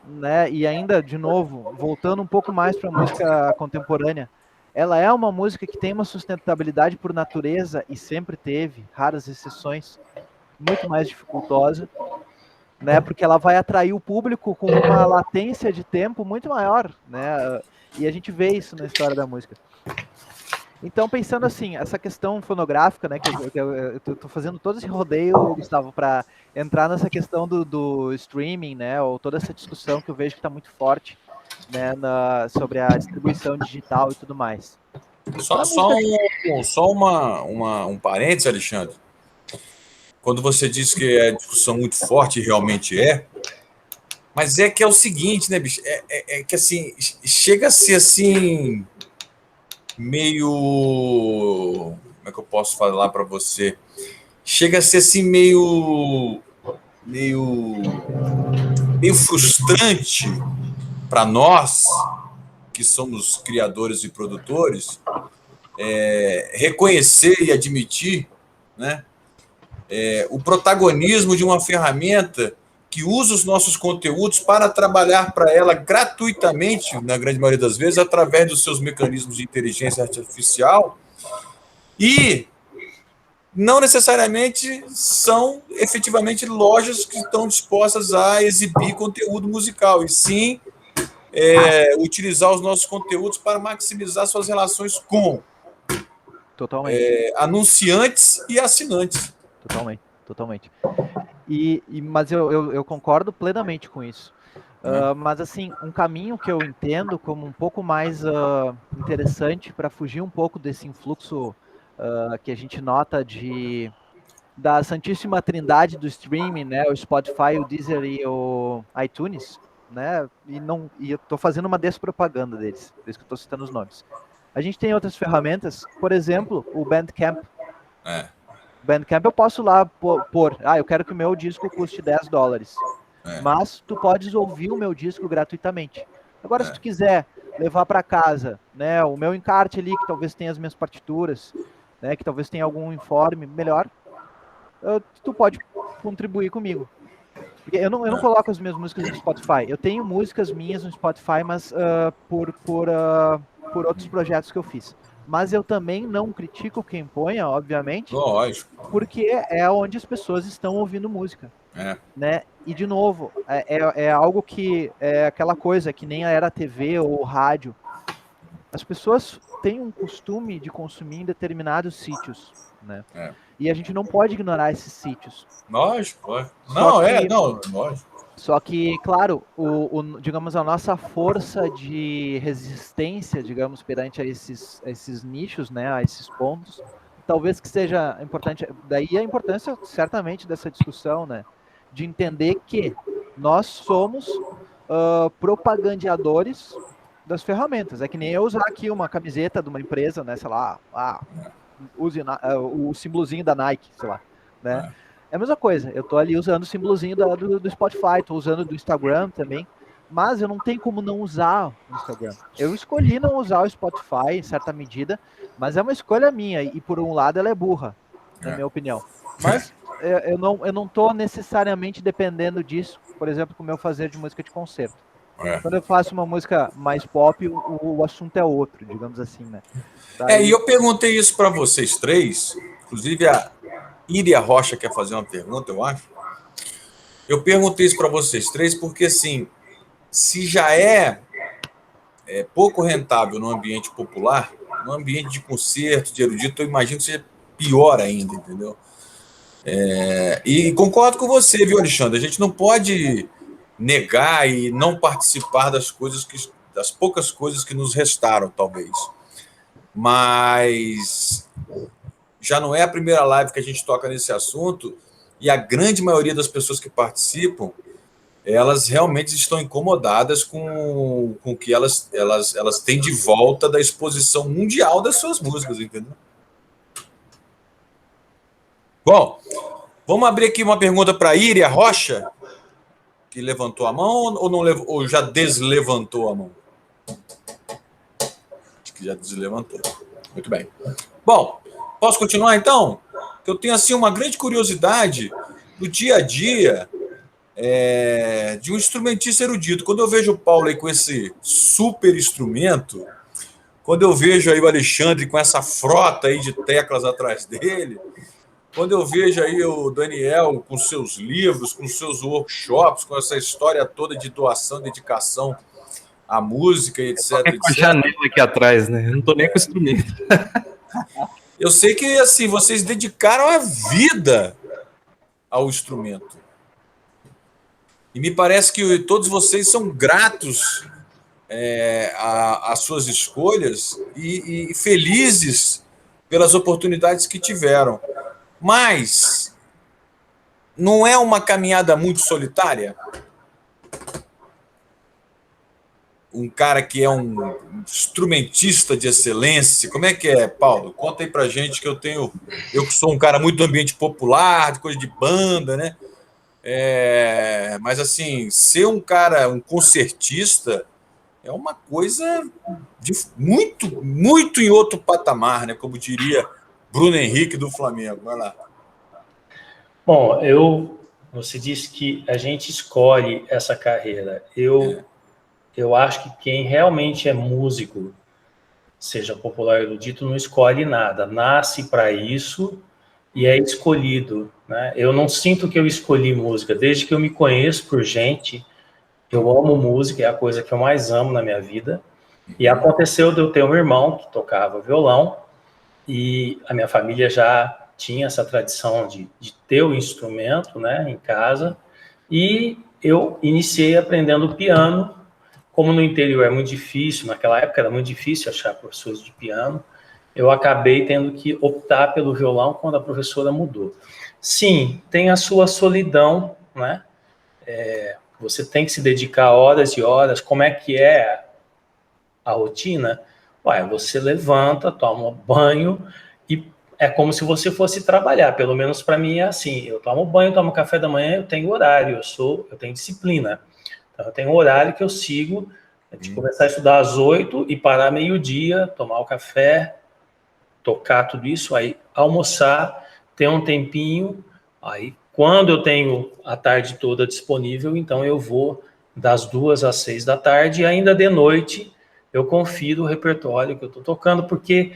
né, e ainda, de novo, voltando um pouco mais para a música contemporânea, ela é uma música que tem uma sustentabilidade por natureza, e sempre teve, raras exceções, muito mais dificultosa, né, porque ela vai atrair o público com uma latência de tempo muito maior, né, e a gente vê isso na história da música. Então, pensando assim, essa questão fonográfica, né, que eu tô fazendo todo esse rodeio, Gustavo, para entrar nessa questão do streaming, né, ou toda essa discussão que eu vejo que está muito forte, né, sobre a distribuição digital e tudo mais. Só um parênteses, Alexandre. Quando você diz que é discussão muito forte, realmente é, mas é que é o seguinte, né, bicho? É que assim, chega a ser assim, meio. Como é que eu posso falar para você? Chega a ser assim, meio frustrante para nós, que somos criadores e produtores, reconhecer e admitir, né, o protagonismo de uma ferramenta que usa os nossos conteúdos para trabalhar para ela gratuitamente, na grande maioria das vezes, através dos seus mecanismos de inteligência artificial, e não necessariamente são efetivamente lojas que estão dispostas a exibir conteúdo musical, e sim utilizar os nossos conteúdos para maximizar suas relações com anunciantes e assinantes. Totalmente. Mas eu concordo plenamente com isso. Mas, assim, um caminho que eu entendo como um pouco mais interessante para fugir um pouco desse influxo que a gente nota da Santíssima Trindade do streaming, né, o Spotify, o Deezer e o iTunes, né, e eu estou fazendo uma despropaganda deles, por isso que eu estou citando os nomes. A gente tem outras ferramentas, por exemplo, o Bandcamp. Bandcamp eu posso lá pôr, eu quero que o meu disco custe $10, mas tu podes ouvir o meu disco gratuitamente. Agora, se tu quiser levar para casa, né, o meu encarte ali, que talvez tenha as minhas partituras, né, que talvez tenha algum informe melhor, tu pode contribuir comigo. Porque eu não coloco as minhas músicas no Spotify. Eu tenho músicas minhas no Spotify, mas por outros projetos que eu fiz. Mas eu também não critico quem ponha, obviamente. Lógico. Porque é onde as pessoas estão ouvindo música. Né? E, de novo, é algo que é aquela coisa que nem era TV ou rádio. As pessoas têm um costume de consumir em determinados sítios, né? E a gente não pode ignorar esses sítios. Lógico. Lógico. Só que, claro, digamos, a nossa força de resistência, digamos, perante a esses nichos, né, a esses pontos, talvez que seja importante. Daí a importância, certamente, dessa discussão, né, de entender que nós somos propagandeadores das ferramentas. É que nem eu usar aqui uma camiseta de uma empresa, né, sei lá, use o símbolozinho da Nike, sei lá, né? É a mesma coisa, eu tô ali usando o símbolozinho do Spotify, tô usando do Instagram também, mas eu não tenho como não usar o Instagram. Eu escolhi não usar o Spotify em certa medida, mas é uma escolha minha, e por um lado ela é burra, na minha opinião. Mas eu não tô necessariamente dependendo disso, por exemplo, com o meu fazer de música de concerto. Quando eu faço uma música mais pop, o assunto é outro, digamos assim, né? E eu perguntei isso para vocês três, inclusive a Iria Rocha quer fazer uma pergunta, eu acho. Eu perguntei isso para vocês três porque, assim, se já é pouco rentável no ambiente popular, no ambiente de concerto, de erudito, eu imagino que seja pior ainda, entendeu? E concordo com você, viu, Alexandre? A gente não pode negar e não participar das poucas coisas que nos restaram, talvez. Mas já não é a primeira live que a gente toca nesse assunto, e a grande maioria das pessoas que participam, elas realmente estão incomodadas com o que elas têm de volta da exposição mundial das suas músicas, entendeu? Bom, vamos abrir aqui uma pergunta para a Iria Rocha, que levantou a mão ou não ou já deslevantou a mão? Acho que já deslevantou. Muito bem. Bom, posso continuar então? Eu tenho assim uma grande curiosidade do dia a dia de um instrumentista erudito. Quando eu vejo o Paulo aí com esse super instrumento, quando eu vejo aí o Alexandre com essa frota aí de teclas atrás dele, quando eu vejo aí o Daniel com seus livros, com seus workshops, com essa história toda de doação, dedicação à música e etc. Com a janela aqui atrás, né? Eu não tô nem com o instrumento. Eu sei que assim vocês dedicaram a vida ao instrumento. E me parece que todos vocês são gratos às suas escolhas e felizes pelas oportunidades que tiveram. Mas não é uma caminhada muito solitária? Um cara que é um instrumentista de excelência. Como é que é, Paulo? Conta aí pra gente que eu que sou um cara muito do ambiente popular, de coisa de banda, né? Mas assim, ser um cara, um concertista, é uma coisa de muito, muito em outro patamar, né? Como diria Bruno Henrique do Flamengo. Vai lá. Bom, você disse que a gente escolhe essa carreira. Eu acho que quem realmente é músico, seja popular ou erudito, não escolhe nada. Nasce para isso e é escolhido, né? Eu não sinto que eu escolhi música. Desde que eu me conheço por gente, eu amo música, é a coisa que eu mais amo na minha vida. E aconteceu de eu ter um irmão que tocava violão e a minha família já tinha essa tradição de ter o instrumento, né, em casa. E eu iniciei aprendendo piano. Como no interior é muito difícil, naquela época era muito difícil achar professores de piano, eu acabei tendo que optar pelo violão quando a professora mudou. Sim, tem a sua solidão, né? Você tem que se dedicar horas e horas. Como é que é a rotina? Você levanta, toma banho e é como se você fosse trabalhar. Pelo menos para mim é assim. Eu tomo banho, tomo café da manhã, eu tenho horário, eu tenho disciplina. Então, eu tenho um horário que eu sigo, de começar a estudar às 8 e parar meio-dia, tomar o café, tocar tudo isso, aí almoçar, ter um tempinho, aí quando eu tenho a tarde toda disponível, então eu vou das 2 às 6 da tarde e ainda de noite eu confiro o repertório que eu estou tocando, porque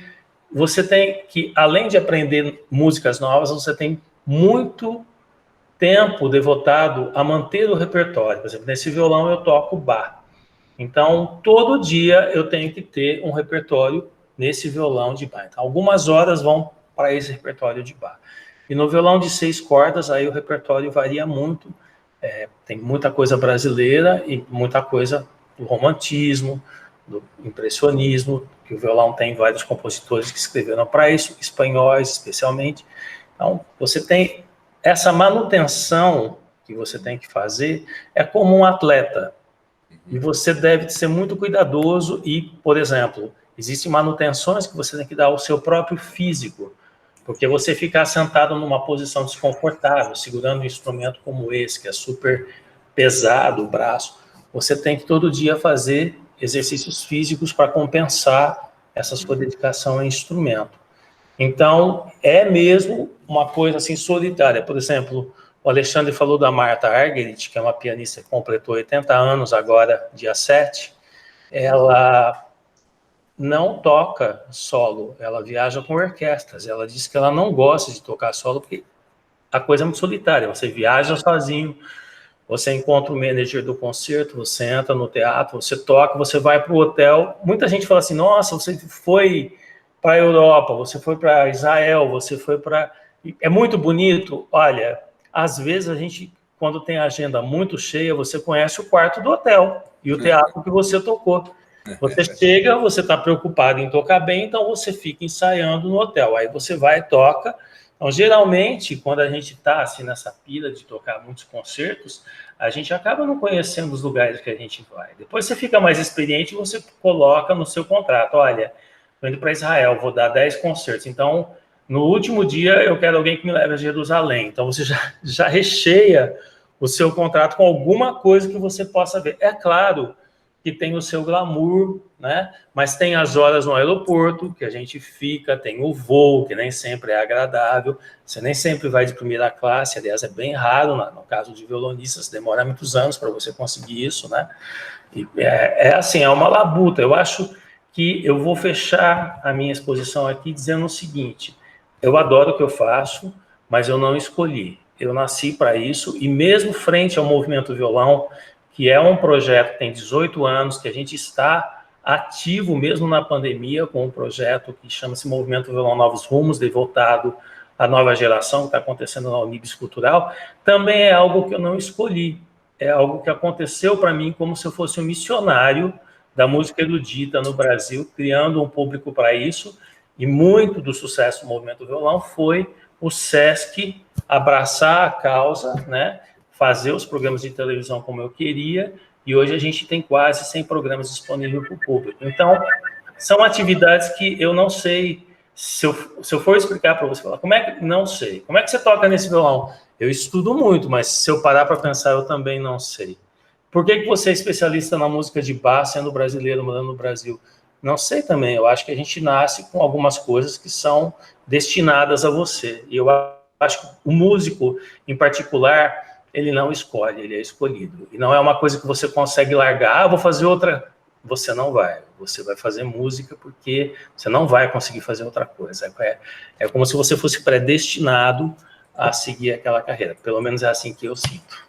você tem que, além de aprender músicas novas, você tem muito tempo devotado a manter o repertório. Por exemplo, nesse violão eu toco Bach. Então, todo dia eu tenho que ter um repertório nesse violão de Bach. Então, algumas horas vão para esse repertório de Bach. E no violão de 6 cordas, aí o repertório varia muito. Tem muita coisa brasileira e muita coisa do romantismo, do impressionismo, que o violão tem vários compositores que escreveram para isso, espanhóis especialmente. Então, você tem essa manutenção que você tem que fazer, é como um atleta. E você deve ser muito cuidadoso e, por exemplo, existem manutenções que você tem que dar ao seu próprio físico, porque você ficar sentado numa posição desconfortável, segurando um instrumento como esse, que é super pesado, o braço, você tem que todo dia fazer exercícios físicos para compensar essa sua dedicação ao instrumento. Então, é mesmo uma coisa assim solitária. Por exemplo, o Alexandre falou da Martha Argerich, que é uma pianista que completou 80 anos agora, dia 7. Ela não toca solo, ela viaja com orquestras. Ela diz que ela não gosta de tocar solo porque a coisa é muito solitária. Você viaja sozinho, você encontra o manager do concerto, você entra no teatro, você toca, você vai para o hotel. Muita gente fala assim, nossa, você foi para a Europa, você foi para Israel, você foi para... É muito bonito. Olha, às vezes a gente, quando tem a agenda muito cheia, você conhece o quarto do hotel e o teatro que você tocou. Você chega, você está preocupado em tocar bem, então você fica ensaiando no hotel. Aí você vai e toca. Então, geralmente, quando a gente está assim, nessa pira de tocar muitos concertos, a gente acaba não conhecendo os lugares que a gente vai. Depois você fica mais experiente e você coloca no seu contrato, olha, estou indo para Israel, vou dar 10 concertos. Então, no último dia, eu quero alguém que me leve a Jerusalém. Então, você já recheia o seu contrato com alguma coisa que você possa ver. É claro que tem o seu glamour, né? Mas tem as horas no aeroporto, que a gente fica, tem o voo, que nem sempre é agradável, você nem sempre vai de primeira classe, aliás, é bem raro, no caso de violonistas, demora muitos anos para você conseguir isso, né? E assim, é uma labuta. Eu acho que eu vou fechar a minha exposição aqui dizendo o seguinte: eu adoro o que eu faço, mas eu não escolhi. Eu nasci para isso, e mesmo frente ao Movimento Violão, que é um projeto que tem 18 anos, que a gente está ativo mesmo na pandemia, com um projeto que chama-se Movimento Violão Novos Rumos, devotado à nova geração, que está acontecendo na Unibis Cultural, também é algo que eu não escolhi. É algo que aconteceu para mim como se eu fosse um missionário da música erudita no Brasil, criando um público para isso, e muito do sucesso do Movimento Violão foi o SESC abraçar a causa, né? Fazer os programas de televisão como eu queria, e hoje a gente tem quase 100 programas disponíveis para o público. Então, são atividades que eu não sei, se eu for explicar para você, falar, como é que, não sei, como é que você toca nesse violão? Eu estudo muito, mas se eu parar para pensar, eu também não sei. Por que você é especialista na música de bar, sendo brasileiro, morando no Brasil? Não sei também, eu acho que a gente nasce com algumas coisas que são destinadas a você, e eu acho que o músico, em particular, ele não escolhe, ele é escolhido. E não é uma coisa que você consegue largar, vou fazer outra. Você não vai. Você vai fazer música porque você não vai conseguir fazer outra coisa. É como se você fosse predestinado a seguir aquela carreira. Pelo menos é assim que eu sinto.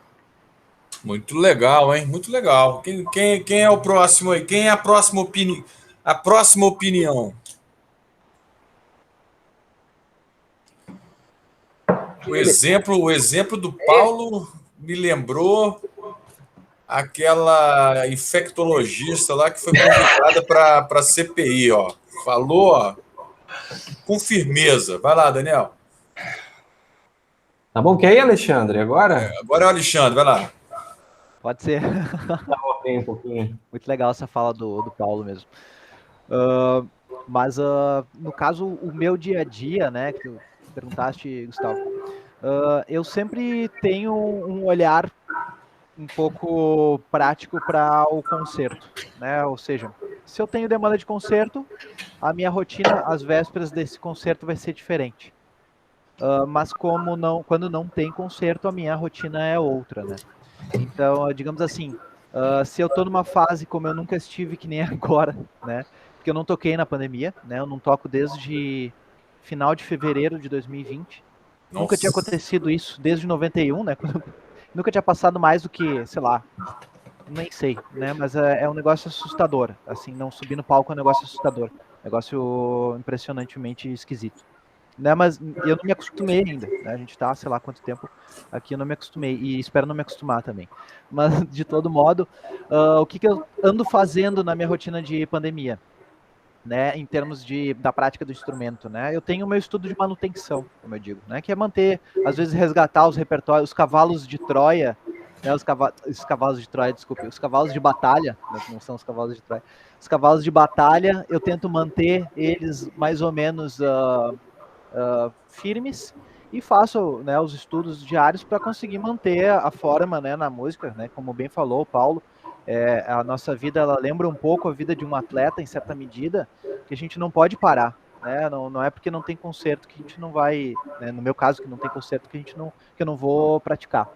Muito legal, hein? Muito legal. Quem é o próximo aí? Quem é a próxima opinião? O exemplo do Paulo me lembrou aquela infectologista lá que foi convidada para a CPI, ó. Falou, ó, com firmeza. Vai lá, Daniel. Tá bom, que aí, Alexandre? Agora? Agora é o Alexandre, vai lá. Pode ser. Um pouquinho. Muito legal essa fala do Paulo mesmo. Mas, no caso, o meu dia a dia, né, que tu perguntaste, Gustavo, eu sempre tenho um olhar um pouco prático para o concerto, né? Ou seja, se eu tenho demanda de concerto, a minha rotina às vésperas desse concerto vai ser diferente. Mas quando não tem concerto, a minha rotina é outra, né? Então, digamos assim, se eu estou numa fase como eu nunca estive, que nem agora, né? Porque eu não toquei na pandemia, né? Eu não toco desde final de fevereiro de 2020. Nossa. Nunca tinha acontecido isso desde 91, né? Nunca tinha passado mais do que, sei lá, nem sei, né? Mas é um negócio assustador. Assim, não subir no palco é um negócio assustador. Negócio impressionantemente esquisito. Né? Mas eu não me acostumei ainda. Né? A gente tá, sei lá quanto tempo aqui, eu não me acostumei. E espero não me acostumar também. Mas, de todo modo, o que eu ando fazendo na minha rotina de pandemia? Né, em termos da prática do instrumento, né? Eu tenho o meu estudo de manutenção, como eu digo, né? Que é manter, às vezes resgatar os repertórios, os cavalos de Troia, né? Os cavalos de Troia, desculpe, os cavalos de batalha, né, que não são os cavalos de Troia. Os cavalos de batalha, eu tento manter eles mais ou menos firmes e faço, né, os estudos diários para conseguir manter a forma, né, na música, né? Como bem falou o Paulo. A nossa vida, ela lembra um pouco a vida de um atleta, em certa medida, que a gente não pode parar, né? Não é porque não tem concerto que a gente não vai, né? No meu caso, que não tem concerto que eu não vou praticar.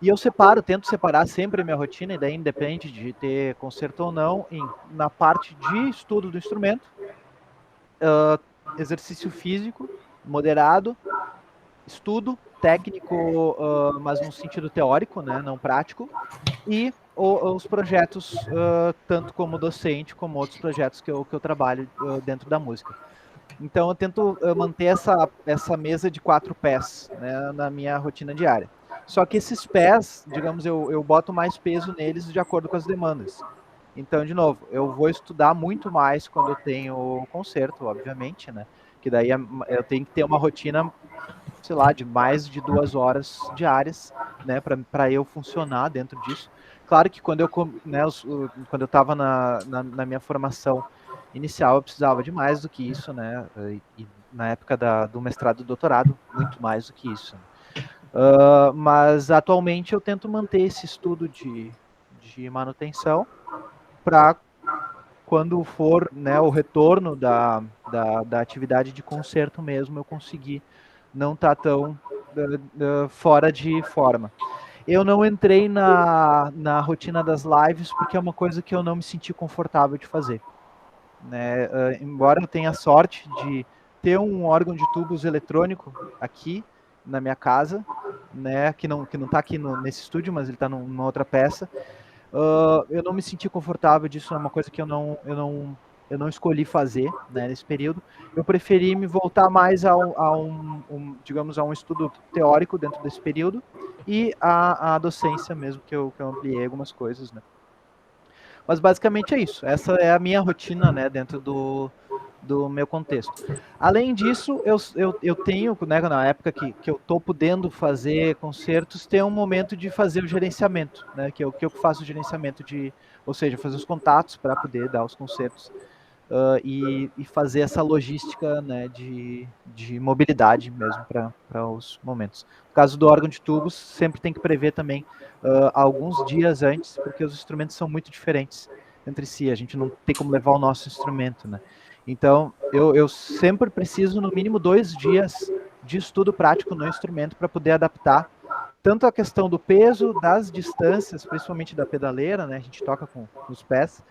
E eu tento separar sempre a minha rotina, e daí independe de ter concerto ou não, na parte de estudo do instrumento, exercício físico moderado, estudo técnico, mas no sentido teórico, né? Não prático, e os projetos, tanto como docente, como outros projetos que eu trabalho dentro da música. Então, eu tento manter essa mesa de 4 pés, né, na minha rotina diária. Só que esses pés, digamos, eu boto mais peso neles de acordo com as demandas. Então, de novo, eu vou estudar muito mais quando eu tenho concerto, obviamente, né? Que daí eu tenho que ter uma rotina, sei lá, de mais de 2 horas diárias, né, para eu funcionar dentro disso. Claro que quando eu estava na minha formação inicial, eu precisava de mais do que isso, né, e na época do mestrado e doutorado, muito mais do que isso. Mas atualmente eu tento manter esse estudo de manutenção para quando for, né, o retorno da atividade de conserto mesmo, eu conseguir não estar tão fora de forma. Eu não entrei na rotina das lives porque é uma coisa que eu não me senti confortável de fazer. Né? Embora eu tenha sorte de ter um órgão de tubos eletrônico aqui na minha casa, né, que não está aqui nesse estúdio, mas ele está numa outra peça, eu não me senti confortável disso, é uma coisa que eu não escolhi fazer, né, nesse período. Eu preferi me voltar mais digamos, a um estudo teórico dentro desse período e a docência mesmo, que eu ampliei algumas coisas, né. Mas basicamente é isso. Essa é a minha rotina, né, dentro do meu contexto. Além disso, eu tenho, né, na época que eu estou podendo fazer concertos, tem um momento de fazer o gerenciamento, né, que eu faço o gerenciamento ou seja, fazer os contatos para poder dar os concertos. E fazer essa logística, né, de mobilidade mesmo para os momentos. No caso do órgão de tubos, sempre tem que prever também alguns dias antes, porque os instrumentos são muito diferentes entre si, a gente não tem como levar o nosso instrumento, né? Então, eu sempre preciso, no mínimo, 2 dias de estudo prático no instrumento para poder adaptar tanto a questão do peso, das distâncias, principalmente da pedaleira, né? A gente toca com os pés,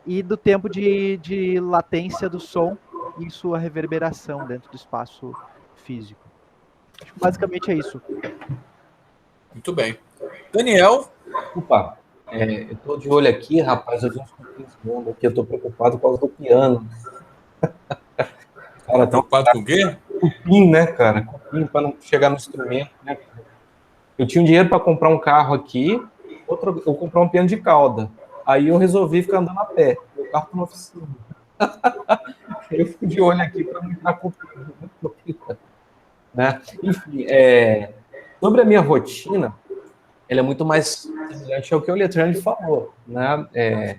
e do tempo de latência do som e sua reverberação dentro do espaço físico. Acho que basicamente é isso. Muito bem. Daniel? Opa, eu estou de olho aqui, rapaz, eu vi uns pouquinhos voando aqui, eu estou preocupado por causa do piano. Cara, preocupado com o quê? Cupim, né, cara? Cupim, para não chegar no instrumento, né? Eu tinha um dinheiro para comprar um carro aqui, eu comprar um piano de cauda. Aí eu resolvi ficar andando a pé. Meu carro está na oficina. Eu fico de olho aqui para não entrar cupim, né? Enfim, sobre a minha rotina, ela é muito mais semelhante ao que o Letrand falou, né?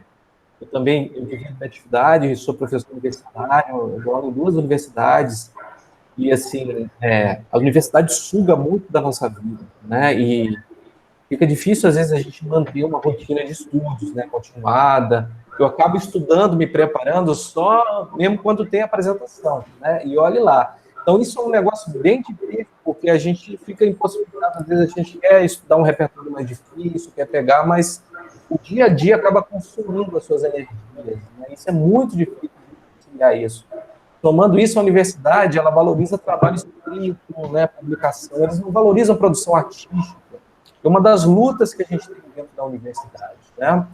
Eu também vivo na atividade, sou professor universitário, eu dou aula em 2 universidades, e assim, a universidade suga muito da nossa vida, né? E fica difícil, às vezes, a gente manter uma rotina de estudos, né, continuada. Eu acabo estudando, me preparando só mesmo quando tem apresentação, né? E olhe lá. Então, isso é um negócio bem difícil, porque a gente fica impossibilitado, às vezes a gente quer estudar um repertório mais difícil, quer pegar, mas o dia a dia acaba consumindo as suas energias, né? Isso é muito difícil de conciliar isso. Tomando isso, a universidade, ela valoriza trabalho escrito, né, publicação, eles não valorizam produção artística. É uma das lutas que a gente tem dentro da universidade, né?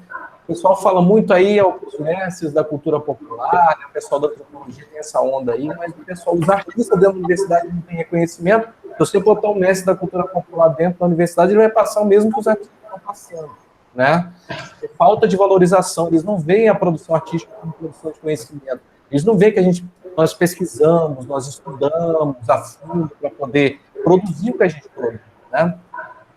O pessoal fala muito aí, os mestres da cultura popular, né? O pessoal da antropologia tem essa onda aí, mas o pessoal, os artistas dentro da universidade não tem reconhecimento. Se você botar um mestre da cultura popular dentro da universidade, ele vai passar o mesmo que os artistas estão passando, né? Falta de valorização, eles não veem a produção artística como produção de conhecimento. Eles não veem que nós pesquisamos, nós estudamos a fundo para poder produzir o que a gente produz, né?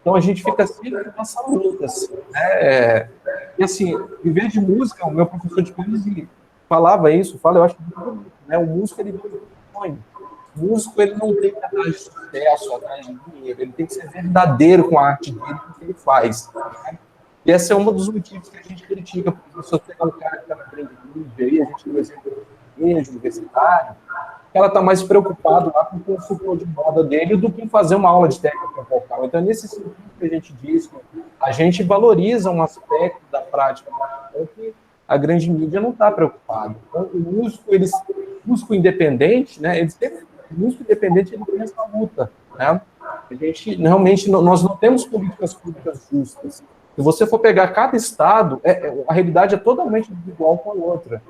Então, a gente fica sempre nessa luta, assim, né? E, assim, viver de música, o meu professor de piano falava isso, eu acho muito bonito, né? O músico, ele vive de sonho. O músico, ele não tem que ir atrás de sucesso, atrás de dinheiro, ele tem que ser verdadeiro com a arte dele, com o que ele faz, né? E esse é um dos motivos que a gente critica, porque se você pegar um cara que está na grande mídia, aí a gente tem um exemplo de universitário, ela está mais preocupada lá com o consultor de moda dele do que fazer uma aula de técnica vocal. Então, nesse sentido que a gente diz que a gente valoriza um aspecto da prática que a grande mídia não está preocupada. Então, o músico independente, né, o músico independente ele tem essa luta, né? A gente, realmente, nós não temos políticas públicas justas. Se você for pegar cada estado, a realidade é totalmente desigual com a outra.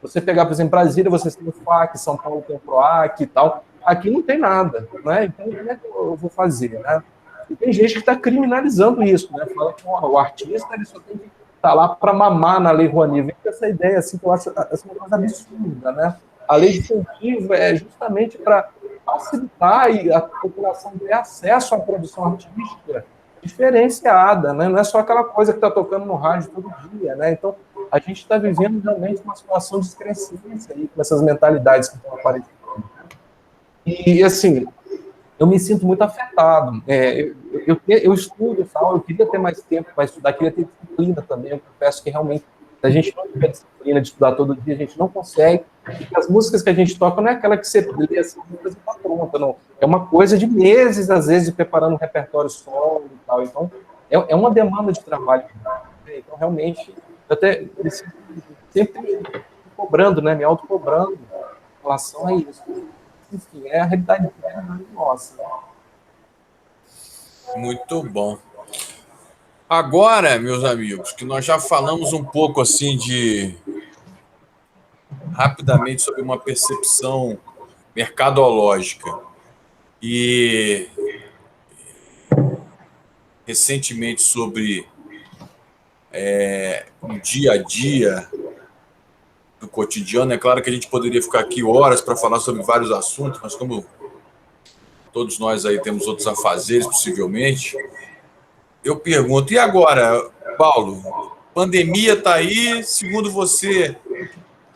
Você pegar, por exemplo, Brasília, você tem o FAC, São Paulo tem o PROAC e tal. Aqui não tem nada, né? Então, como é que eu vou fazer, né? E tem gente que está criminalizando isso, né? Fala que o artista ele só tem que estar lá para mamar na Lei Rouanet. Vem com essa ideia, assim, que eu acho uma coisa absurda, né? A lei de incentivo é justamente para facilitar e a população ter acesso à produção artística diferenciada, né? Não é só aquela coisa que está tocando no rádio todo dia, né? Então, a gente está vivendo realmente uma situação de excrescência aí, com essas mentalidades que estão aparecendo. E, assim, eu me sinto muito afetado. Eu estudo e tal, eu queria ter mais tempo para estudar, queria ter disciplina também. Eu confesso que realmente, se a gente não tiver disciplina de estudar todo dia, a gente não consegue. E as músicas que a gente toca não é aquela que você lê assim, e está pronta, não. É uma coisa de meses, às vezes, de preparando um repertório solo e tal. Então, é uma demanda de trabalho. Né? Então, realmente, eu até sempre me cobrando, né? Me autocobrando em relação a isso. Enfim, é a realidade nossa. Muito bom. Agora, meus amigos, que nós já falamos um pouco assim rapidamente sobre uma percepção mercadológica e recentemente sobre o dia a dia do cotidiano. É claro que a gente poderia ficar aqui horas para falar sobre vários assuntos, mas como todos nós aí temos outros afazeres, possivelmente, eu pergunto, e agora, Paulo? Pandemia está aí, segundo você,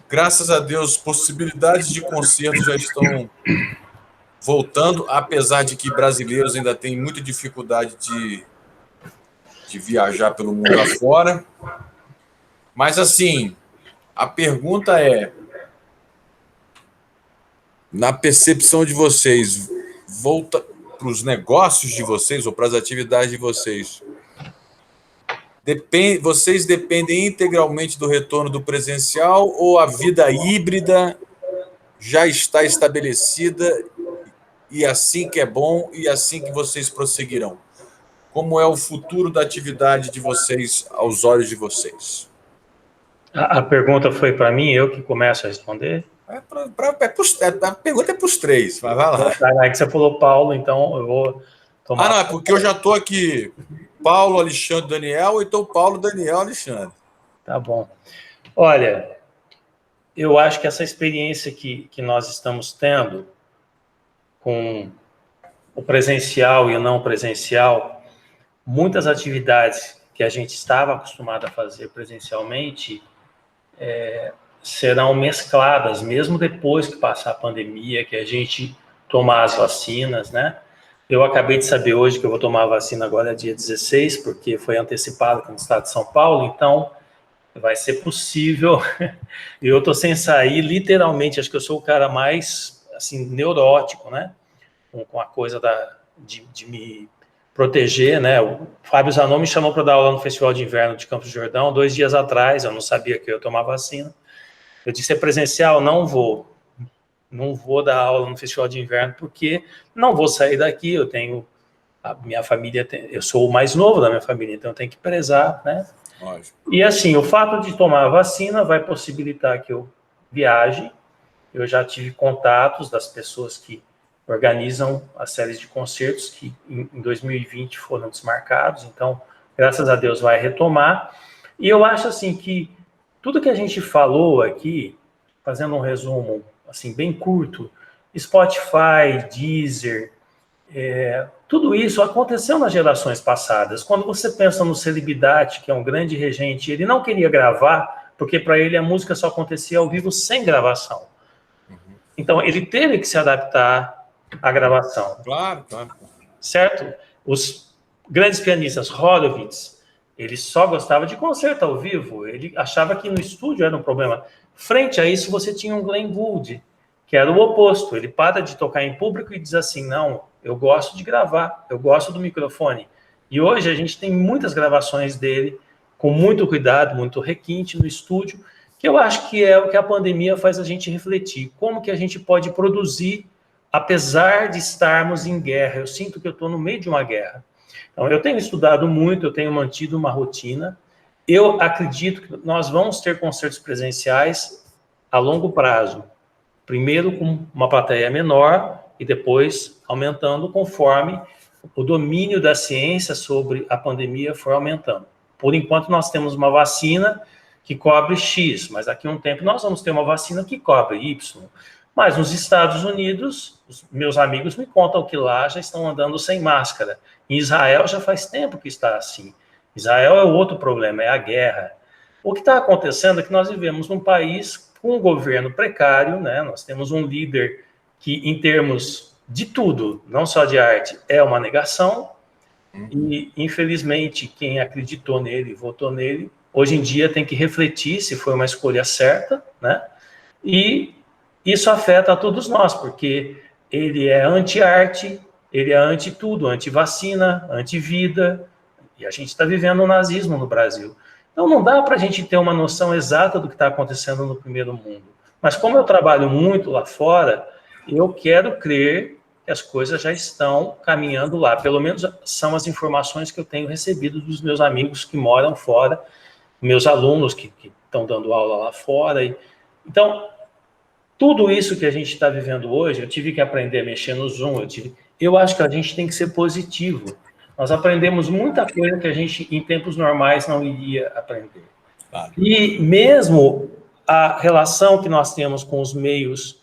graças a Deus, possibilidades de concerto já estão voltando, apesar de que brasileiros ainda têm muita dificuldade de viajar pelo mundo afora. Mas, assim, a pergunta é, na percepção de vocês, volta para os negócios de vocês ou para as atividades de vocês, vocês dependem integralmente do retorno do presencial ou a vida híbrida já está estabelecida e assim que é bom e assim que vocês prosseguirão? Como é o futuro da atividade de vocês aos olhos de vocês? A pergunta foi para mim, eu que começo a responder? A pergunta é para os três, mas vai lá. É que você falou Paulo, então eu vou tomar... Não, é porque eu já estou aqui, Paulo, Alexandre, Daniel, ou então Paulo, Daniel, Alexandre. Tá bom. Olha, eu acho que essa experiência que nós estamos tendo com o presencial e o não presencial, muitas atividades que a gente estava acostumado a fazer presencialmente serão mescladas, mesmo depois que passar a pandemia, que a gente tomar as vacinas, né? Eu acabei de saber hoje que eu vou tomar a vacina agora dia 16, porque foi antecipado aqui no estado de São Paulo, então vai ser possível. Eu estou sem sair, literalmente, acho que eu sou o cara mais, assim, neurótico, né? Com a coisa de me proteger, né? O Fábio Zanon me chamou para dar aula no Festival de Inverno de Campos do Jordão 2 dias atrás, eu não sabia que eu ia tomar vacina. Eu disse, é presencial? Não vou dar aula no Festival de Inverno, porque não vou sair daqui, eu tenho a minha família, eu sou o mais novo da minha família, então eu tenho que prezar, né? Lógico. E assim, o fato de tomar a vacina vai possibilitar que eu viaje. Eu já tive contatos das pessoas que organizam as séries de concertos que em 2020 foram desmarcados, então, graças a Deus, vai retomar. E eu acho assim que tudo que a gente falou aqui, fazendo um resumo assim bem curto, Spotify, Deezer, tudo isso aconteceu nas gerações passadas. Quando você pensa no Celibidade, que é um grande regente, ele não queria gravar, porque para ele a música só acontecia ao vivo sem gravação. Então, ele teve que se adaptar à gravação. Claro, claro. Certo? Os grandes pianistas, Horowitz, ele só gostava de concerto ao vivo. Ele achava que no estúdio era um problema. Frente a isso, você tinha um Glenn Gould, que era o oposto. Ele para de tocar em público e diz assim, não, eu gosto de gravar, eu gosto do microfone. E hoje a gente tem muitas gravações dele, com muito cuidado, muito requinte no estúdio, que eu acho que é o que a pandemia faz a gente refletir. Como que a gente pode produzir, apesar de estarmos em guerra? Eu sinto que eu estou no meio de uma guerra. Então, eu tenho estudado muito, eu tenho mantido uma rotina. Eu acredito que nós vamos ter concertos presenciais a longo prazo. Primeiro com uma plateia menor e depois aumentando conforme o domínio da ciência sobre a pandemia for aumentando. Por enquanto, nós temos uma vacina que cobre X, mas daqui a um tempo nós vamos ter uma vacina que cobre Y. Mas nos Estados Unidos, os meus amigos me contam que lá já estão andando sem máscara. Em Israel já faz tempo que está assim. Israel é outro problema, é a guerra. O que está acontecendo é que nós vivemos num país com um governo precário, né? Nós temos um líder que, em termos de tudo, não só de arte, é uma negação. E, infelizmente, quem acreditou nele, votou nele, hoje em dia tem que refletir se foi uma escolha certa, né? E isso afeta a todos nós, porque ele é anti-arte, ele é anti-tudo, anti-vacina, anti-vida, e a gente está vivendo o nazismo no Brasil. Então não dá para a gente ter uma noção exata do que está acontecendo no primeiro mundo. Mas como eu trabalho muito lá fora, eu quero crer que as coisas já estão caminhando lá. Pelo menos são as informações que eu tenho recebido dos meus amigos que moram fora, meus alunos que estão dando aula lá fora. Então, tudo isso que a gente está vivendo hoje, eu tive que aprender a mexer no Zoom, eu acho que a gente tem que ser positivo. Nós aprendemos muita coisa que a gente, em tempos normais, não iria aprender. Claro. E mesmo a relação que nós temos com os meios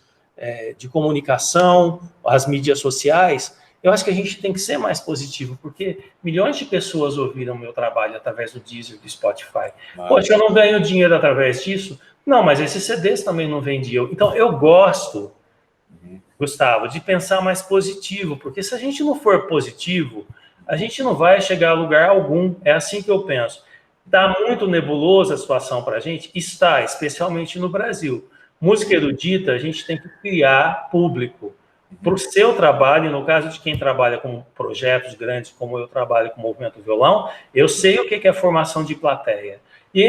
de comunicação, as mídias sociais, eu acho que a gente tem que ser mais positivo, porque milhões de pessoas ouviram o meu trabalho através do Deezer, do Spotify. Poxa, eu não ganho dinheiro através disso? Não, mas esses CDs também não vendiam. Então, eu gosto, Gustavo, de pensar mais positivo, porque se a gente não for positivo, a gente não vai chegar a lugar algum. É assim que eu penso. Está muito nebulosa a situação para a gente? Está, especialmente no Brasil. Música erudita, a gente tem que criar público. Para o seu trabalho, no caso de quem trabalha com projetos grandes, como eu trabalho com o Movimento Violão, eu sei o que é formação de plateia. E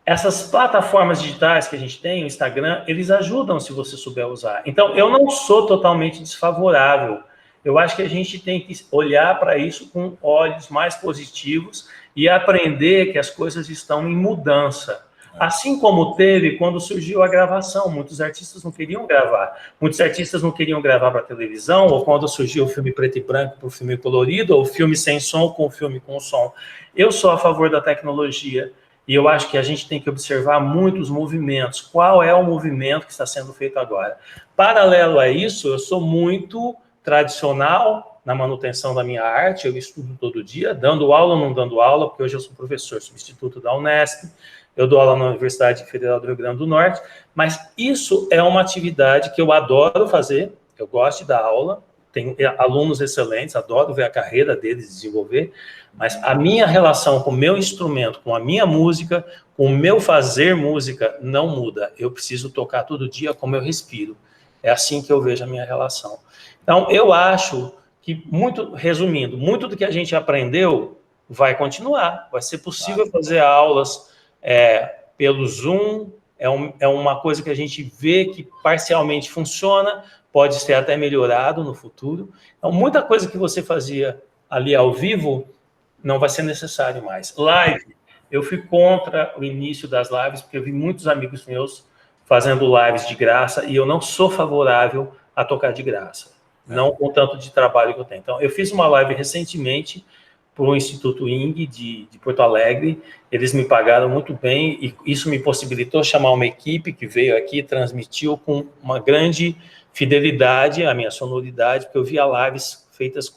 essas plataformas digitais que a gente tem, o Instagram, eles ajudam se você souber usar. Então, eu não sou totalmente desfavorável. Eu acho que a gente tem que olhar para isso com olhos mais positivos e aprender que as coisas estão em mudança. Assim como teve quando surgiu a gravação, muitos artistas não queriam gravar. Muitos artistas não queriam gravar para televisão, ou quando surgiu o filme preto e branco para o filme colorido, ou o filme sem som com o filme com som. Eu sou a favor da tecnologia e eu acho que a gente tem que observar muitos movimentos. Qual é o movimento que está sendo feito agora? Paralelo a isso, eu sou muito tradicional na manutenção da minha arte, eu estudo todo dia, dando aula ou não dando aula, porque hoje eu sou professor substituto da Unesp, eu dou aula na Universidade Federal do Rio Grande do Norte, mas isso é uma atividade que eu adoro fazer, eu gosto de dar aula, tenho alunos excelentes, adoro ver a carreira deles desenvolver, mas a minha relação com o meu instrumento, com a minha música, com o meu fazer música, não muda. Eu preciso tocar todo dia como eu respiro. É assim que eu vejo a minha relação. Então, eu acho que, resumindo, muito do que a gente aprendeu vai continuar. Vai ser possível fazer aulas pelo Zoom, é uma coisa que a gente vê que parcialmente funciona, pode ser até melhorado no futuro. Então, muita coisa que você fazia ali ao vivo não vai ser necessário mais. Live, eu fui contra o início das lives, porque eu vi muitos amigos meus fazendo lives de graça, e eu não sou favorável a tocar de graça, não com tanto de trabalho que eu tenho. Então, eu fiz uma live recentemente para o Instituto ING de Porto Alegre, eles me pagaram muito bem, e isso me possibilitou chamar uma equipe que veio aqui, transmitiu com uma grande fidelidade a minha sonoridade, porque eu via lives feitas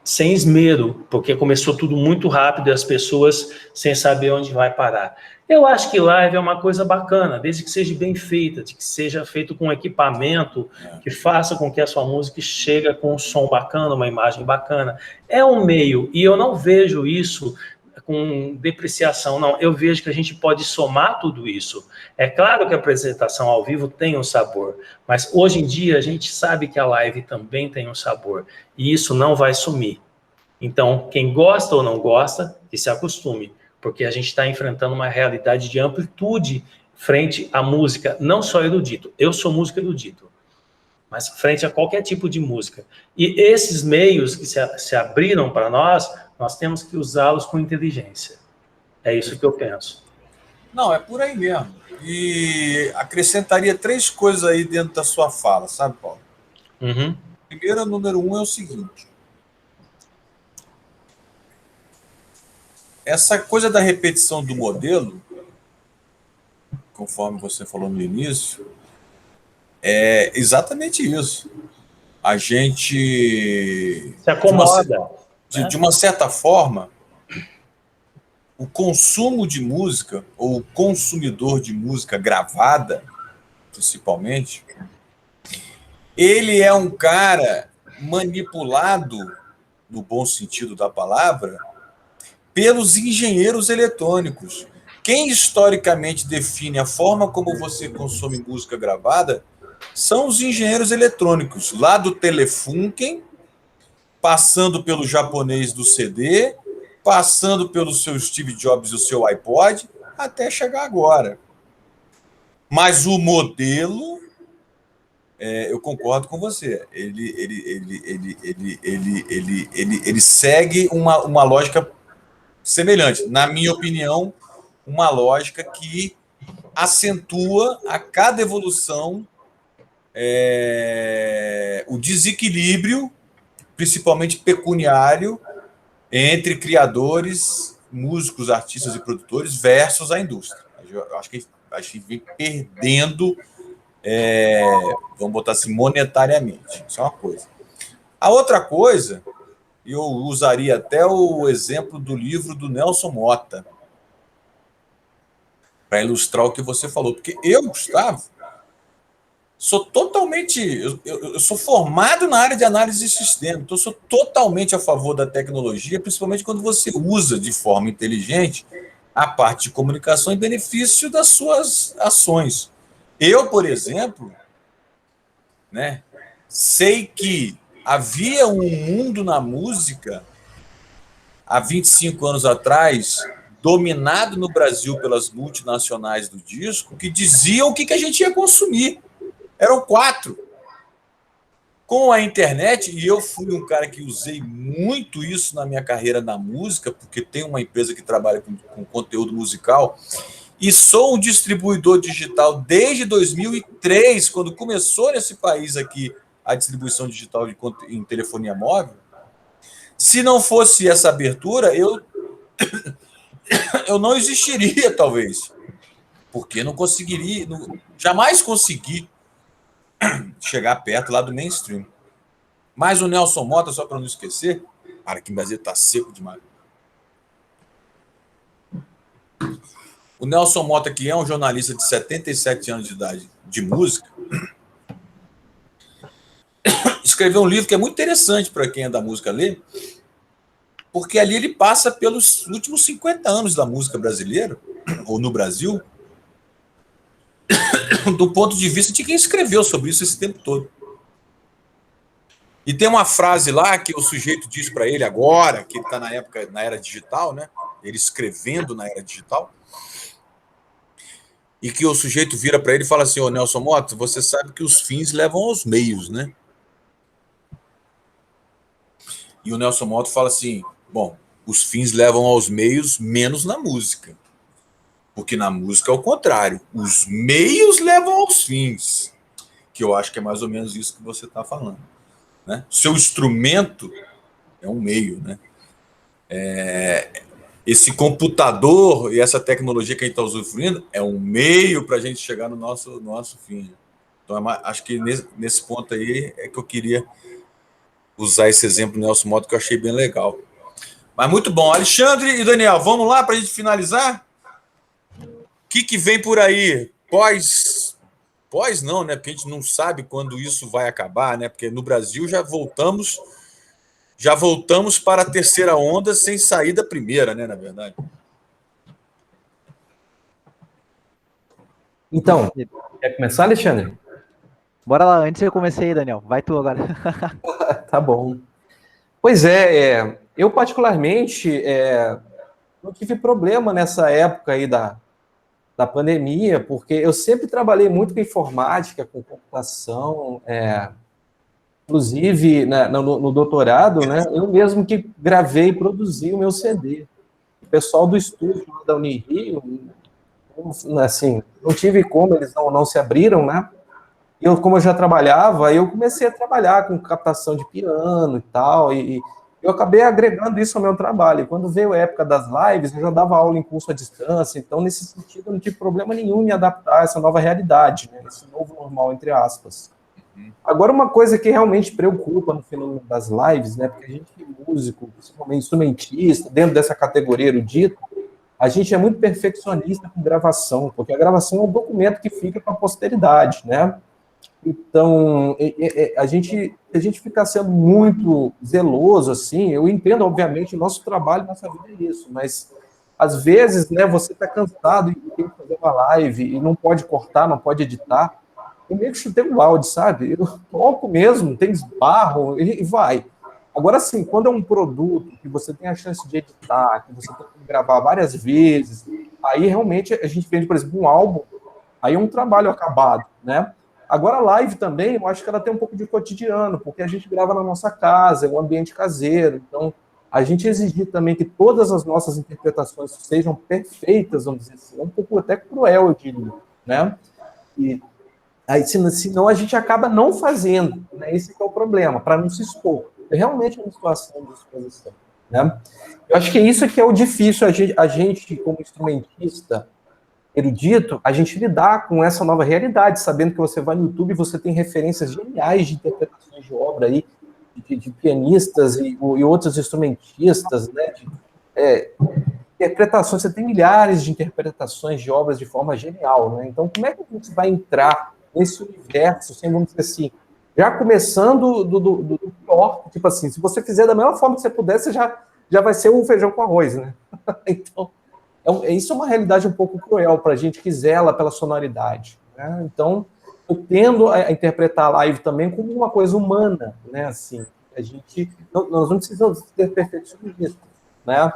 sem esmero, porque começou tudo muito rápido e as pessoas sem saber onde vai parar. Eu acho que live é uma coisa bacana, desde que seja bem feita, de que seja feito com equipamento, que faça com que a sua música chegue com um som bacana, uma imagem bacana. É um meio, e eu não vejo isso com depreciação, não. Eu vejo que a gente pode somar tudo isso. É claro que a apresentação ao vivo tem um sabor, mas hoje em dia a gente sabe que a live também tem um sabor, e isso não vai sumir. Então, quem gosta ou não gosta, que se acostume, porque a gente está enfrentando uma realidade de amplitude frente à música, não só erudito. Eu sou músico erudito, mas frente a qualquer tipo de música. E esses meios que se abriram para nós temos que usá-los com inteligência. É isso que eu penso. Não, é por aí mesmo. E acrescentaria 3 coisas aí dentro da sua fala, sabe, Paulo? Uhum. Primeiro, número 1 é o seguinte. Essa coisa da repetição do modelo, conforme você falou no início, é exatamente isso. A gente se acomoda. De uma certa forma, o consumo de música, ou o consumidor de música gravada, principalmente, ele é um cara manipulado, no bom sentido da palavra, pelos engenheiros eletrônicos. Quem historicamente define a forma como você consome música gravada são os engenheiros eletrônicos, lá do Telefunken, passando pelo japonês do CD, passando pelo seu Steve Jobs e o seu iPod, até chegar agora. Mas o modelo, eu concordo com você, ele segue uma lógica semelhante. Na minha opinião, uma lógica que acentua a cada evolução o desequilíbrio, principalmente pecuniário, entre criadores, músicos, artistas e produtores versus a indústria. Eu acho que vem perdendo, vamos botar assim, monetariamente. Isso é uma coisa. A outra coisa, eu usaria até o exemplo do livro do Nelson Motta para ilustrar o que você falou. Porque eu, Gustavo, sou totalmente... Eu sou formado na área de análise de sistema, então eu sou totalmente a favor da tecnologia, principalmente quando você usa de forma inteligente a parte de comunicação em benefício das suas ações. Eu, por exemplo, né, sei que havia um mundo na música há 25 anos atrás, dominado no Brasil pelas multinacionais do disco, que diziam o que a gente ia consumir. Eram 4. Com a internet, e eu fui um cara que usei muito isso na minha carreira na música, porque tem uma empresa que trabalha com conteúdo musical, e sou um distribuidor digital desde 2003, quando começou nesse país aqui a distribuição digital em telefonia móvel. Se não fosse essa abertura, eu não existiria, talvez. Porque não conseguiria, jamais consegui chegar perto lá do mainstream. Mas o Nelson Motta, só para não esquecer, cara, que Brasil tá seco demais. O Nelson Motta, que é um jornalista de 77 anos de idade de música, escreveu um livro que é muito interessante para quem é da música ler, porque ali ele passa pelos últimos 50 anos da música brasileira, ou no Brasil, do ponto de vista de quem escreveu sobre isso esse tempo todo. E tem uma frase lá que o sujeito diz para ele agora, que ele está na era digital, né? Ele escrevendo na era digital, e que o sujeito vira para ele e fala assim: ô Nelson Motta, você sabe que os fins levam aos meios, né? E o Nelson Motta fala assim: bom, os fins levam aos meios, menos na música. Porque na música é o contrário. Os meios levam aos fins. Que eu acho que é mais ou menos isso que você está falando. Né? Seu instrumento é um meio. Né? Esse computador e essa tecnologia que a gente está usufruindo é um meio para a gente chegar no nosso fim. Então, acho que nesse ponto aí é que eu queria usar esse exemplo do Nelson Motta, que eu achei bem legal. Mas muito bom. Alexandre e Daniel, vamos lá para a gente finalizar? O que vem por aí? Pós não, né? Porque a gente não sabe quando isso vai acabar, né? Porque no Brasil já voltamos para a terceira onda sem sair da primeira, né? Na verdade. Então, quer começar, Alexandre? Bora lá, antes eu comecei, Daniel. Vai tu agora. Tá bom. Pois eu particularmente não tive problema nessa época aí da pandemia, porque eu sempre trabalhei muito com informática, com computação, inclusive no doutorado, né, eu mesmo que gravei e produzi o meu CD. O pessoal do estúdio da Unirio, assim, não tive como, eles não se abriram, né? E como eu já trabalhava, eu comecei a trabalhar com captação de piano e tal, e eu acabei agregando isso ao meu trabalho. E quando veio a época das lives, eu já dava aula em curso à distância, então, nesse sentido, eu não tive problema nenhum em me adaptar a essa nova realidade, né? Esse novo normal, entre aspas. Agora, uma coisa que realmente preocupa no fenômeno das lives, né? Porque a gente é músico, principalmente instrumentista, dentro dessa categoria erudita, a gente é muito perfeccionista com gravação, porque a gravação é um documento que fica para a posteridade, né? Então, a gente fica sendo muito zeloso, assim, eu entendo, obviamente, o nosso trabalho, nossa vida é isso, mas às vezes, né, você está cansado e tem que fazer uma live e não pode cortar, não pode editar. Eu meio que chutei o áudio, sabe? Eu toco mesmo, tem esbarro e vai. Agora, sim, quando é um produto que você tem a chance de editar, que você tem que gravar várias vezes, aí realmente a gente vende, por exemplo, um álbum, aí é um trabalho acabado, né? Agora, a live também, eu acho que ela tem um pouco de cotidiano, porque a gente grava na nossa casa, é um ambiente caseiro, então a gente exigir também que todas as nossas interpretações sejam perfeitas, vamos dizer assim, é um pouco até cruel, eu diria, né? E aí, senão a gente acaba não fazendo, né? Esse que é o problema, para não se expor. É realmente uma situação de exposição, né? Eu acho que isso que é o difícil, a gente como instrumentista erudito, a gente lidar com essa nova realidade, sabendo que você vai no YouTube e você tem referências geniais de interpretações de obra aí, de pianistas e outros instrumentistas, né? Interpretações, você tem milhares de interpretações de obras de forma genial, né? Então, como é que a gente vai entrar nesse universo, sem, vamos dizer assim, já começando do pior, tipo assim, se você fizer da melhor forma que você puder, você já vai ser um feijão com arroz, né? Então, isso é uma realidade um pouco cruel para a gente que zela pela sonoridade, né? Então, eu tendo a interpretar a live também como uma coisa humana, né? Assim, nós não precisamos ter perfeccionismo, né?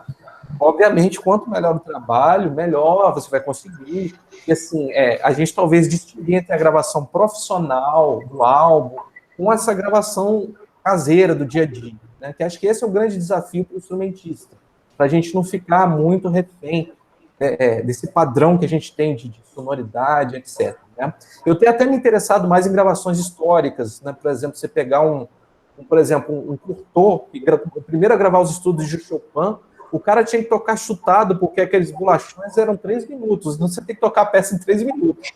Obviamente, quanto melhor o trabalho, melhor você vai conseguir. E assim, a gente talvez distinguir entre a gravação profissional do álbum com essa gravação caseira do dia a dia, né? Que acho que esse é o grande desafio para o instrumentista, para a gente não ficar muito refém desse padrão que a gente tem de sonoridade, etc. Né? Eu tenho até me interessado mais em gravações históricas, né? Por exemplo, você pegar por exemplo, um Courtauld, o primeiro a gravar os estudos de Chopin, o cara tinha que tocar chutado, porque aqueles bolachões eram 3 minutos, então você tem que tocar a peça em 3 minutos.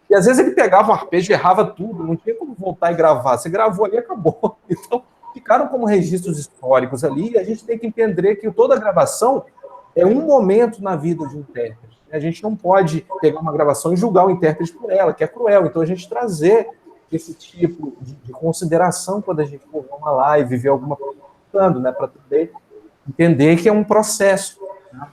E às vezes ele pegava o arpejo, errava tudo, não tinha como voltar e gravar. Você gravou ali e acabou. Então, ficaram como registros históricos ali, e a gente tem que entender que toda gravação é um momento na vida de um intérprete. A gente não pode pegar uma gravação e julgar o intérprete por ela, que é cruel. Então, a gente trazer esse tipo de consideração quando a gente for ver uma live, ver alguma coisa, né, para poder entender que é um processo. Né?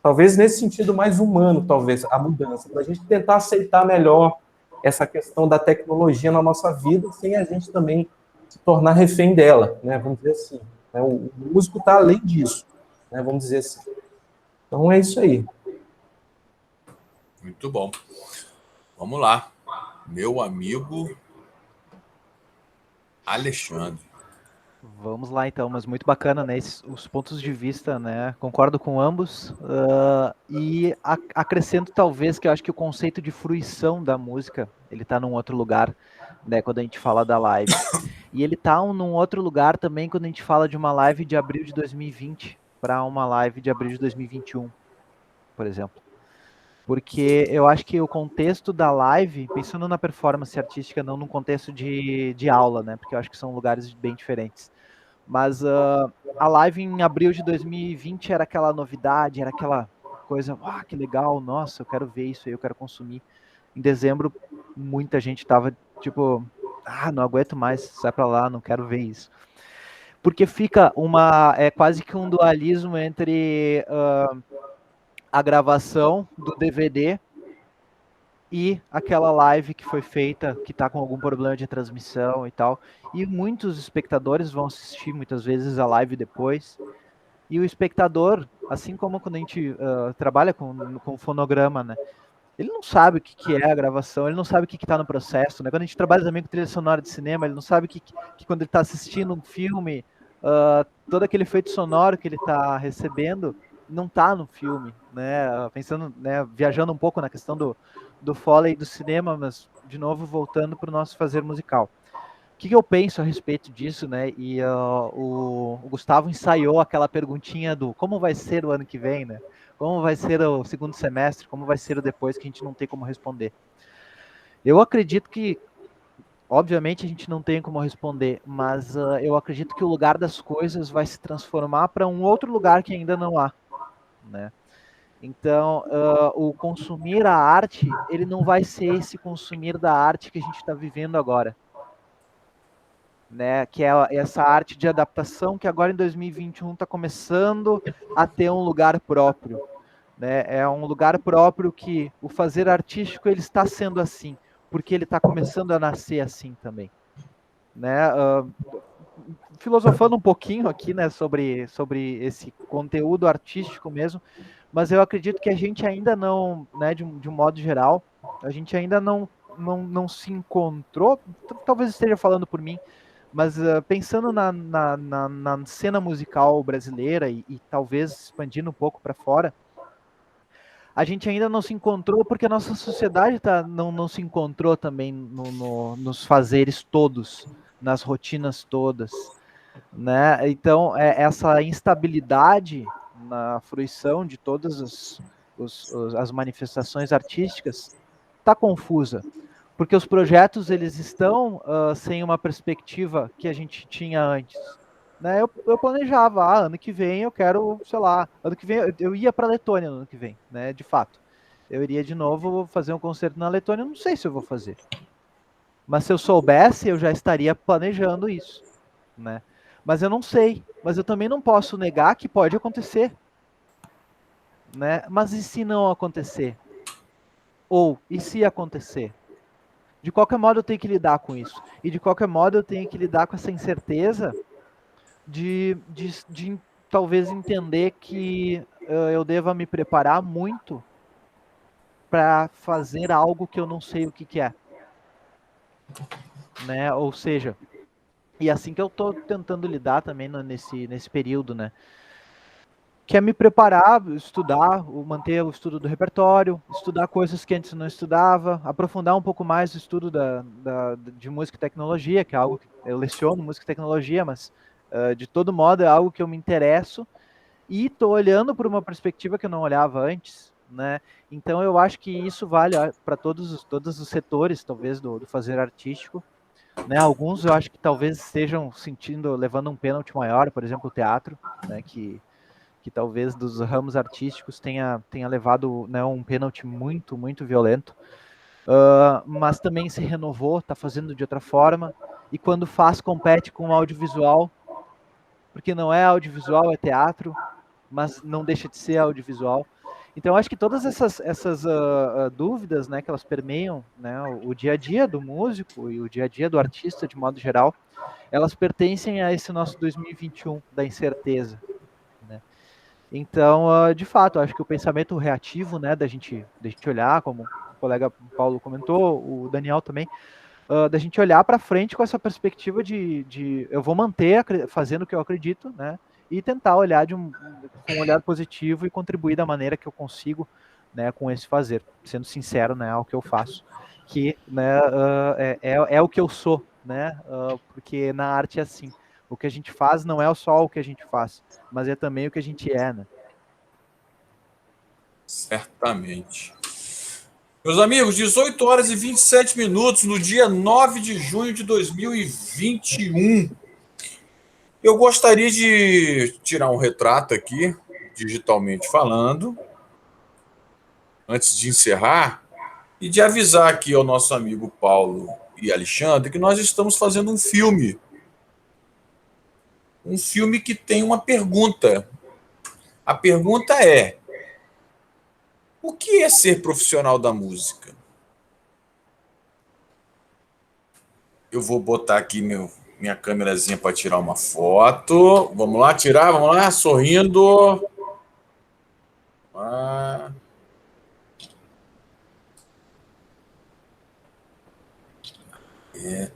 Talvez nesse sentido mais humano, talvez, a mudança, para a gente tentar aceitar melhor essa questão da tecnologia na nossa vida, sem a gente também se tornar refém dela, né? Vamos dizer assim. Né? O músico está além disso, né? Vamos dizer assim. Então é isso aí. Muito bom. Vamos lá. Meu amigo Alexandre. Vamos lá, então, mas muito bacana, né? Os pontos de vista, né? Concordo com ambos. E acrescento, talvez, que eu acho que o conceito de fruição da música, ele tá num outro lugar, né? Quando a gente fala da live. E ele tá num outro lugar também quando a gente fala de uma live de abril de 2020 para uma live de abril de 2021, por exemplo. Porque eu acho que o contexto da live, pensando na performance artística, não num contexto de aula, né? Porque eu acho que são lugares bem diferentes. Mas a live em abril de 2020 era aquela novidade, era aquela coisa, que legal, nossa, eu quero ver isso aí, eu quero consumir. Em dezembro, muita gente tava tipo, não aguento mais, sai pra lá, não quero ver isso. Porque fica quase que um dualismo entre a gravação do DVD e aquela live que foi feita, que está com algum problema de transmissão e tal. E muitos espectadores vão assistir muitas vezes a live depois. E o espectador, assim como quando a gente trabalha com fonograma, né? Ele não sabe o que é a gravação, ele não sabe o que está no processo, né? Quando a gente trabalha também com trilha sonora de cinema, ele não sabe que quando ele está assistindo um filme, todo aquele efeito sonoro que ele está recebendo não está no filme, né? Pensando, né, viajando um pouco na questão do Foley do cinema, mas de novo voltando para o nosso fazer musical. O que eu penso a respeito disso, né? E o Gustavo ensaiou aquela perguntinha do como vai ser o ano que vem, né? Como vai ser o segundo semestre, como vai ser o depois, que a gente não tem como responder. Eu acredito que, obviamente, a gente não tem como responder, mas eu acredito que o lugar das coisas vai se transformar para um outro lugar que ainda não há, né? Então, o consumir a arte, ele não vai ser esse consumir da arte que a gente está vivendo agora, né? Que é essa arte de adaptação que agora em 2021 está começando a ter um lugar próprio, né? É um lugar próprio que o fazer artístico ele está sendo assim, porque ele está começando a nascer assim também, né? Filosofando um pouquinho aqui, né, sobre esse conteúdo artístico mesmo, mas eu acredito que a gente ainda não, né, de um modo geral, a gente ainda não se encontrou, talvez esteja falando por mim, mas pensando na cena musical brasileira e talvez expandindo um pouco para fora, a gente ainda não se encontrou porque a nossa sociedade não se encontrou também nos fazeres todos, nas rotinas todas, né? Então, essa instabilidade na fruição de todas as manifestações artísticas está confusa, porque os projetos eles estão sem uma perspectiva que a gente tinha antes. Né? Eu planejava, ano que vem eu quero, sei lá, ano que vem eu ia para a Letônia no ano que vem, né? De fato. Eu iria de novo fazer um concerto na Letônia, não sei se eu vou fazer. Mas se eu soubesse, eu já estaria planejando isso, né? Mas eu não sei, mas eu também não posso negar que pode acontecer, né? Mas e se não acontecer? Ou e se acontecer? De qualquer modo eu tenho que lidar com isso. E de qualquer modo eu tenho que lidar com essa incerteza de talvez entender que eu deva me preparar muito para fazer algo que eu não sei o que é, né? Ou seja, e assim que eu estou tentando lidar também nesse período, né? Que é me preparar, estudar, manter o estudo do repertório, estudar coisas que antes não estudava, aprofundar um pouco mais o estudo de música e tecnologia, que é algo que eu leciono música e tecnologia, mas de todo modo é algo que eu me interesso e estou olhando por uma perspectiva que eu não olhava antes, né? Então eu acho que isso vale para todos os setores, talvez, do fazer artístico, né? Alguns eu acho que talvez estejam levando um pênalti maior, por exemplo, o teatro, né? Que talvez dos ramos artísticos tenha levado, né, um pênalti muito, muito violento, mas também se renovou, está fazendo de outra forma, e quando faz, compete com o audiovisual, porque não é audiovisual, é teatro, mas não deixa de ser audiovisual. Então, acho que todas essas dúvidas, né, que elas permeiam, né, o dia a dia do músico e o dia a dia do artista, de modo geral, elas pertencem a esse nosso 2021 da incerteza, né? Então, de fato, acho que o pensamento reativo, né, da gente olhar, como o colega Paulo comentou, o Daniel também, da gente olhar para frente com essa perspectiva de eu vou manter fazendo o que eu acredito, né, e tentar olhar com um olhar positivo e contribuir da maneira que eu consigo, né, com esse fazer, sendo sincero, né, ao que eu faço, que, né, é o que eu sou, né, porque na arte é assim. O que a gente faz não é só o que a gente faz, mas é também o que a gente é, né? Certamente. Meus amigos, 18 horas e 27 minutos no dia 9 de junho de 2021. Eu gostaria de tirar um retrato aqui, digitalmente falando, antes de encerrar, e de avisar aqui ao nosso amigo Paulo e Alexandre que nós estamos fazendo um filme. Um filme que tem uma pergunta. A pergunta é: o que é ser profissional da música? Eu vou botar aqui minha câmerazinha para tirar uma foto. Vamos lá, tirar, vamos lá, sorrindo. Ah. É.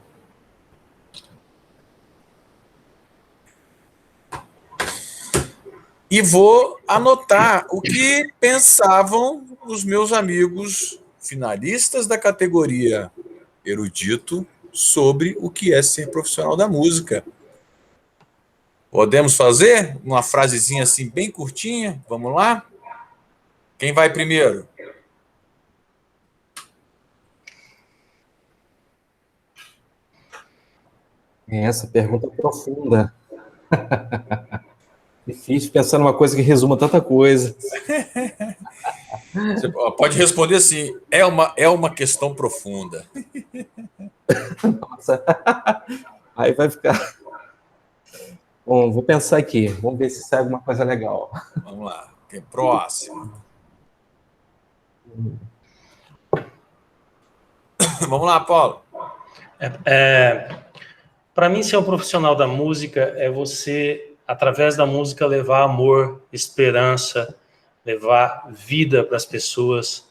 E vou anotar o que pensavam os meus amigos finalistas da categoria erudito sobre o que é ser profissional da música. Podemos fazer uma frasezinha assim bem curtinha? Vamos lá? Quem vai primeiro? Essa pergunta é profunda. Difícil pensar numa coisa que resuma tanta coisa. Você pode responder assim, é uma questão profunda. Nossa. Aí vai ficar... Bom, vou pensar aqui. Vamos ver se sai alguma coisa legal. Vamos lá. Próximo. Vamos lá, Paulo. Para mim, ser um profissional da música é você, através da música, levar amor, esperança, levar vida para as pessoas,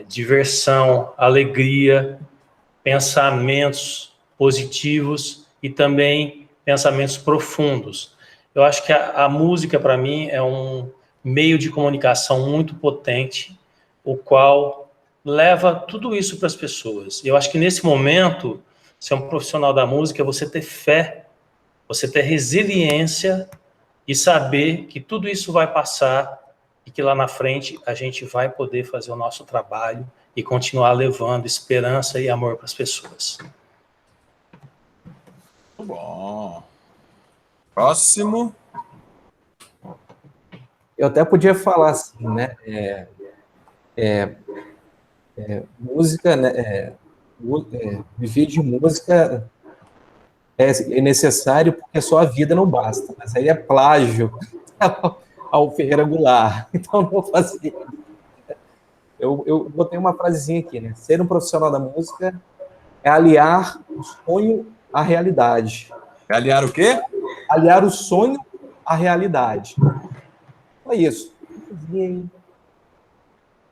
diversão, alegria, pensamentos positivos e também pensamentos profundos. Eu acho que a música, para mim, é um meio de comunicação muito potente, o qual leva tudo isso para as pessoas. Eu acho que nesse momento, ser um profissional da música é você ter fé, você ter resiliência e saber que tudo isso vai passar e que lá na frente a gente vai poder fazer o nosso trabalho e continuar levando esperança e amor para as pessoas. Muito bom. Próximo. Eu até podia falar assim, né? Música, né? Viver de música é necessário porque só a vida não basta. Mas aí é plágio ao Ferreira Goulart. Então não vou fazer. Eu botei uma frasezinha aqui, né? Ser um profissional da música é aliar o sonho à realidade. Aliar o quê? Aliar o sonho à realidade. É isso.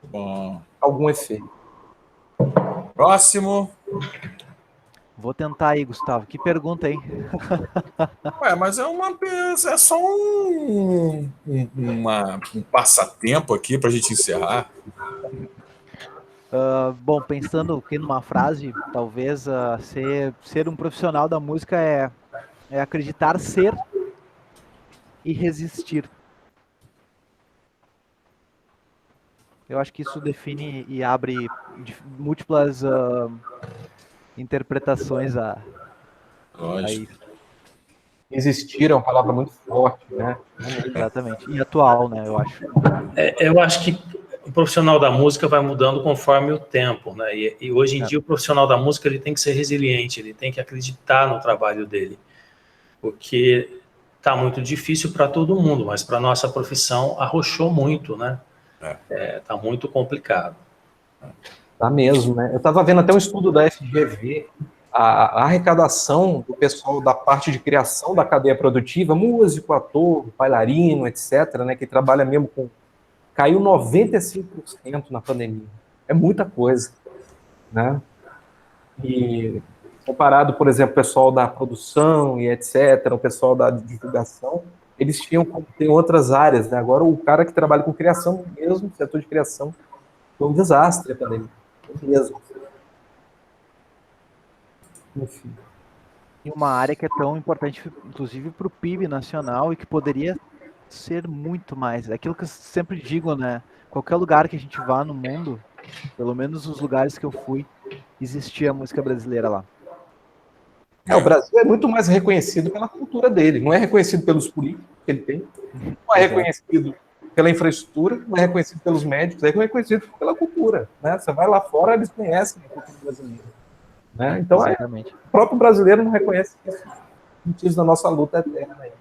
Bom. Algum efeito. Próximo. Vou tentar aí, Gustavo. Que pergunta, hein? Mas é só um passatempo aqui para a gente encerrar. Bom, pensando aqui numa frase, talvez ser um profissional da música é acreditar ser e resistir. Eu acho que isso define e abre múltiplas interpretações a isso. Existir é uma palavra muito forte, né? Exatamente. E atual, né, eu acho. Eu acho que o profissional da música vai mudando conforme o tempo, né? E hoje em dia o profissional da música ele tem que ser resiliente, ele tem que acreditar no trabalho dele, porque tá muito difícil para todo mundo, mas para nossa profissão arrochou muito, né? Tá muito complicado. Tá mesmo, né? Eu estava vendo até um estudo da FGV, a arrecadação do pessoal da parte de criação da cadeia produtiva, músico, ator, bailarino, etc., né, que trabalha mesmo com... caiu 95% na pandemia. É muita coisa, né? E comparado, por exemplo, o pessoal da produção e etc., o pessoal da divulgação, eles tem outras áreas, né? Agora o cara que trabalha com criação mesmo, setor de criação, foi um desastre a pandemia, mesmo. Enfim. E uma área que é tão importante, inclusive, para o PIB nacional e que poderia ser muito mais. Aquilo que eu sempre digo, né? Qualquer lugar que a gente vá no mundo, pelo menos os lugares que eu fui, existia música brasileira lá. O Brasil é muito mais reconhecido pela cultura dele, não é reconhecido pelos políticos que ele tem, não é reconhecido pela infraestrutura, não é reconhecido pelos médicos, é reconhecido pela cultura, né? Você vai lá fora, eles conhecem a cultura brasileira, né? Então, o próprio brasileiro não reconhece isso. O motivo da nossa luta eterna aí.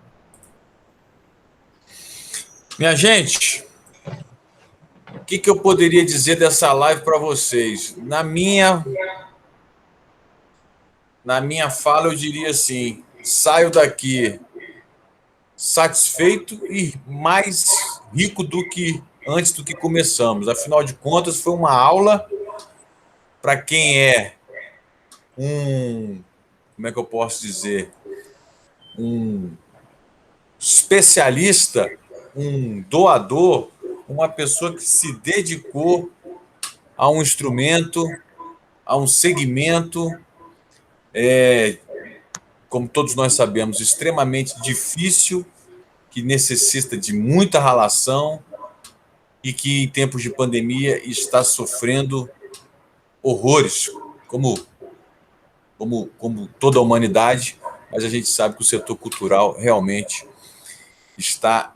Minha gente, o que eu poderia dizer dessa live para vocês? Na minha fala, eu diria assim: saio daqui satisfeito e mais rico do que antes do que começamos. Afinal de contas, foi uma aula para quem é como é que eu posso dizer? Um especialista, um doador, uma pessoa que se dedicou a um instrumento, a um segmento, como todos nós sabemos, extremamente difícil, que necessita de muita ralação e que, em tempos de pandemia, está sofrendo horrores, como toda a humanidade, mas a gente sabe que o setor cultural realmente está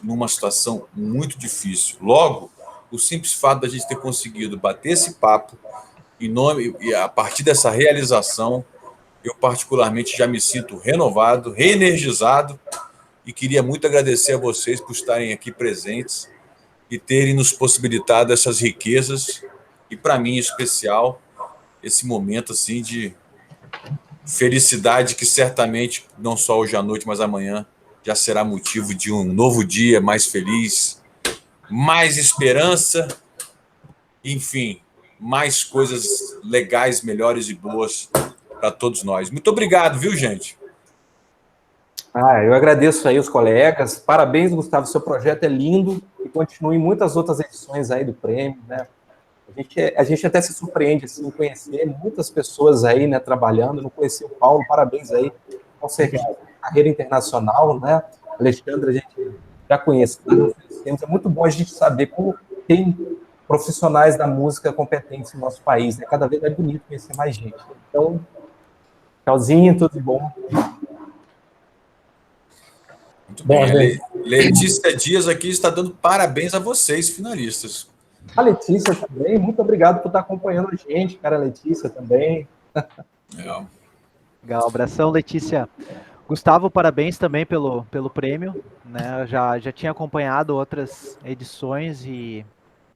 numa situação muito difícil. Logo, o simples fato da gente ter conseguido bater esse papo e a partir dessa realização, eu particularmente já me sinto renovado, reenergizado e queria muito agradecer a vocês por estarem aqui presentes e terem nos possibilitado essas riquezas e, para mim, em especial, esse momento assim de felicidade que certamente, não só hoje à noite, mas amanhã, já será motivo de um novo dia mais feliz, mais esperança, enfim, mais coisas legais, melhores e boas para todos nós. Muito obrigado, viu, gente? Eu agradeço aí os colegas. Parabéns, Gustavo, seu projeto é lindo e continue em muitas outras edições aí do prêmio, né? A gente até se surpreende assim, em conhecer muitas pessoas aí, né, trabalhando. Não conheci o Paulo, parabéns aí, com certeza, carreira internacional, né? Alexandre, a gente já conhece, é muito bom a gente saber como tem profissionais da música competentes no nosso país, né? Cada vez é bonito conhecer mais gente. Então, tchauzinho, tudo de bom. Muito bem. Letícia Dias aqui está dando parabéns a vocês, finalistas. A Letícia também, muito obrigado por estar acompanhando a gente, cara. A Letícia também. Legal, abração, Letícia. Gustavo, parabéns também pelo prêmio, né? Já tinha acompanhado outras edições e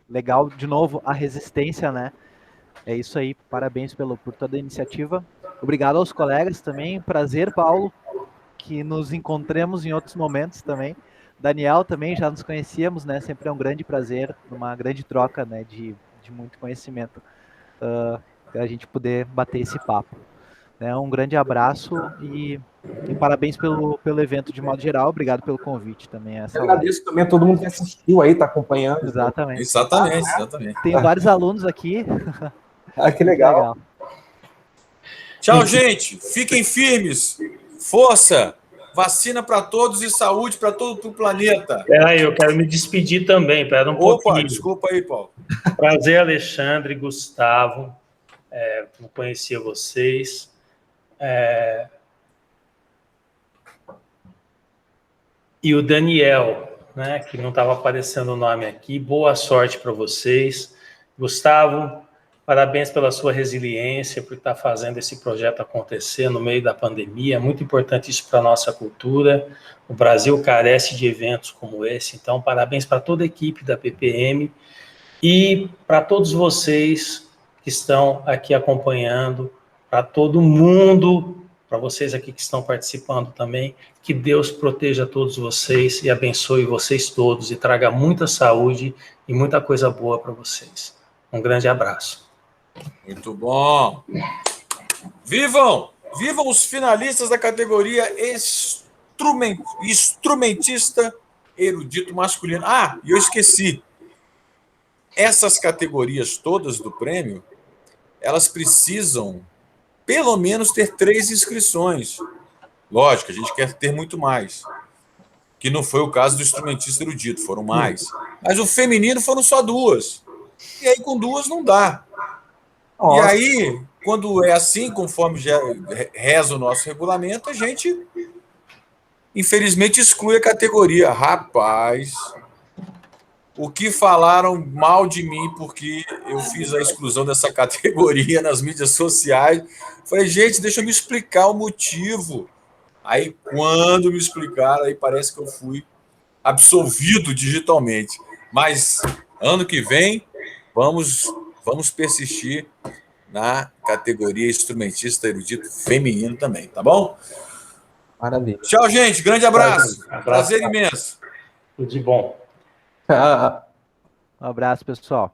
legal, de novo, a resistência, né? É isso aí, parabéns por toda a iniciativa. Obrigado aos colegas também, prazer, Paulo, que nos encontremos em outros momentos também. Daniel também, já nos conhecíamos, né? Sempre é um grande prazer, uma grande troca, né? De muito conhecimento, a gente poder bater esse papo. Né? Um grande abraço e parabéns pelo evento de modo geral. Obrigado pelo convite também. Eu agradeço também a todo mundo que assistiu aí, está acompanhando. Exatamente. Exatamente. Tem vários alunos aqui. Que legal. Tchau, gente. Fiquem firmes. Força. Vacina para todos e saúde para todo o planeta. Eu quero me despedir também. Pera um pouquinho. Desculpa aí, Paulo. Prazer, Alexandre, Gustavo. Não conhecia vocês. E o Daniel, né, que não estava aparecendo o nome aqui. Boa sorte para vocês. Gustavo, parabéns pela sua resiliência, por estar fazendo esse projeto acontecer no meio da pandemia. É muito importante isso para a nossa cultura. O Brasil carece de eventos como esse. Então, parabéns para toda a equipe da PPM e para todos vocês que estão aqui acompanhando, para todo mundo, para vocês aqui que estão participando também. Que Deus proteja todos vocês e abençoe vocês todos e traga muita saúde e muita coisa boa para vocês. Um grande abraço. Muito bom. Vivam os finalistas da categoria instrumentista erudito masculino. E eu esqueci. Essas categorias todas do prêmio, elas precisam pelo menos ter 3 inscrições. Lógico, a gente quer ter muito mais. Que não foi o caso do instrumentista erudito, foram mais. Mas o feminino foram só 2. E aí com 2 não dá. E aí, quando é assim, conforme já reza o nosso regulamento, a gente, infelizmente, exclui a categoria. Rapaz, o que falaram mal de mim porque eu fiz a exclusão dessa categoria nas mídias sociais. Falei, gente, deixa eu me explicar o motivo. Aí, quando me explicaram, aí parece que eu fui absolvido digitalmente. Mas, ano que vem, vamos persistir na categoria instrumentista erudito feminino também, tá bom? Maravilha. Tchau, gente. Grande abraço. Prazer imenso. Tudo de bom. Um abraço, pessoal.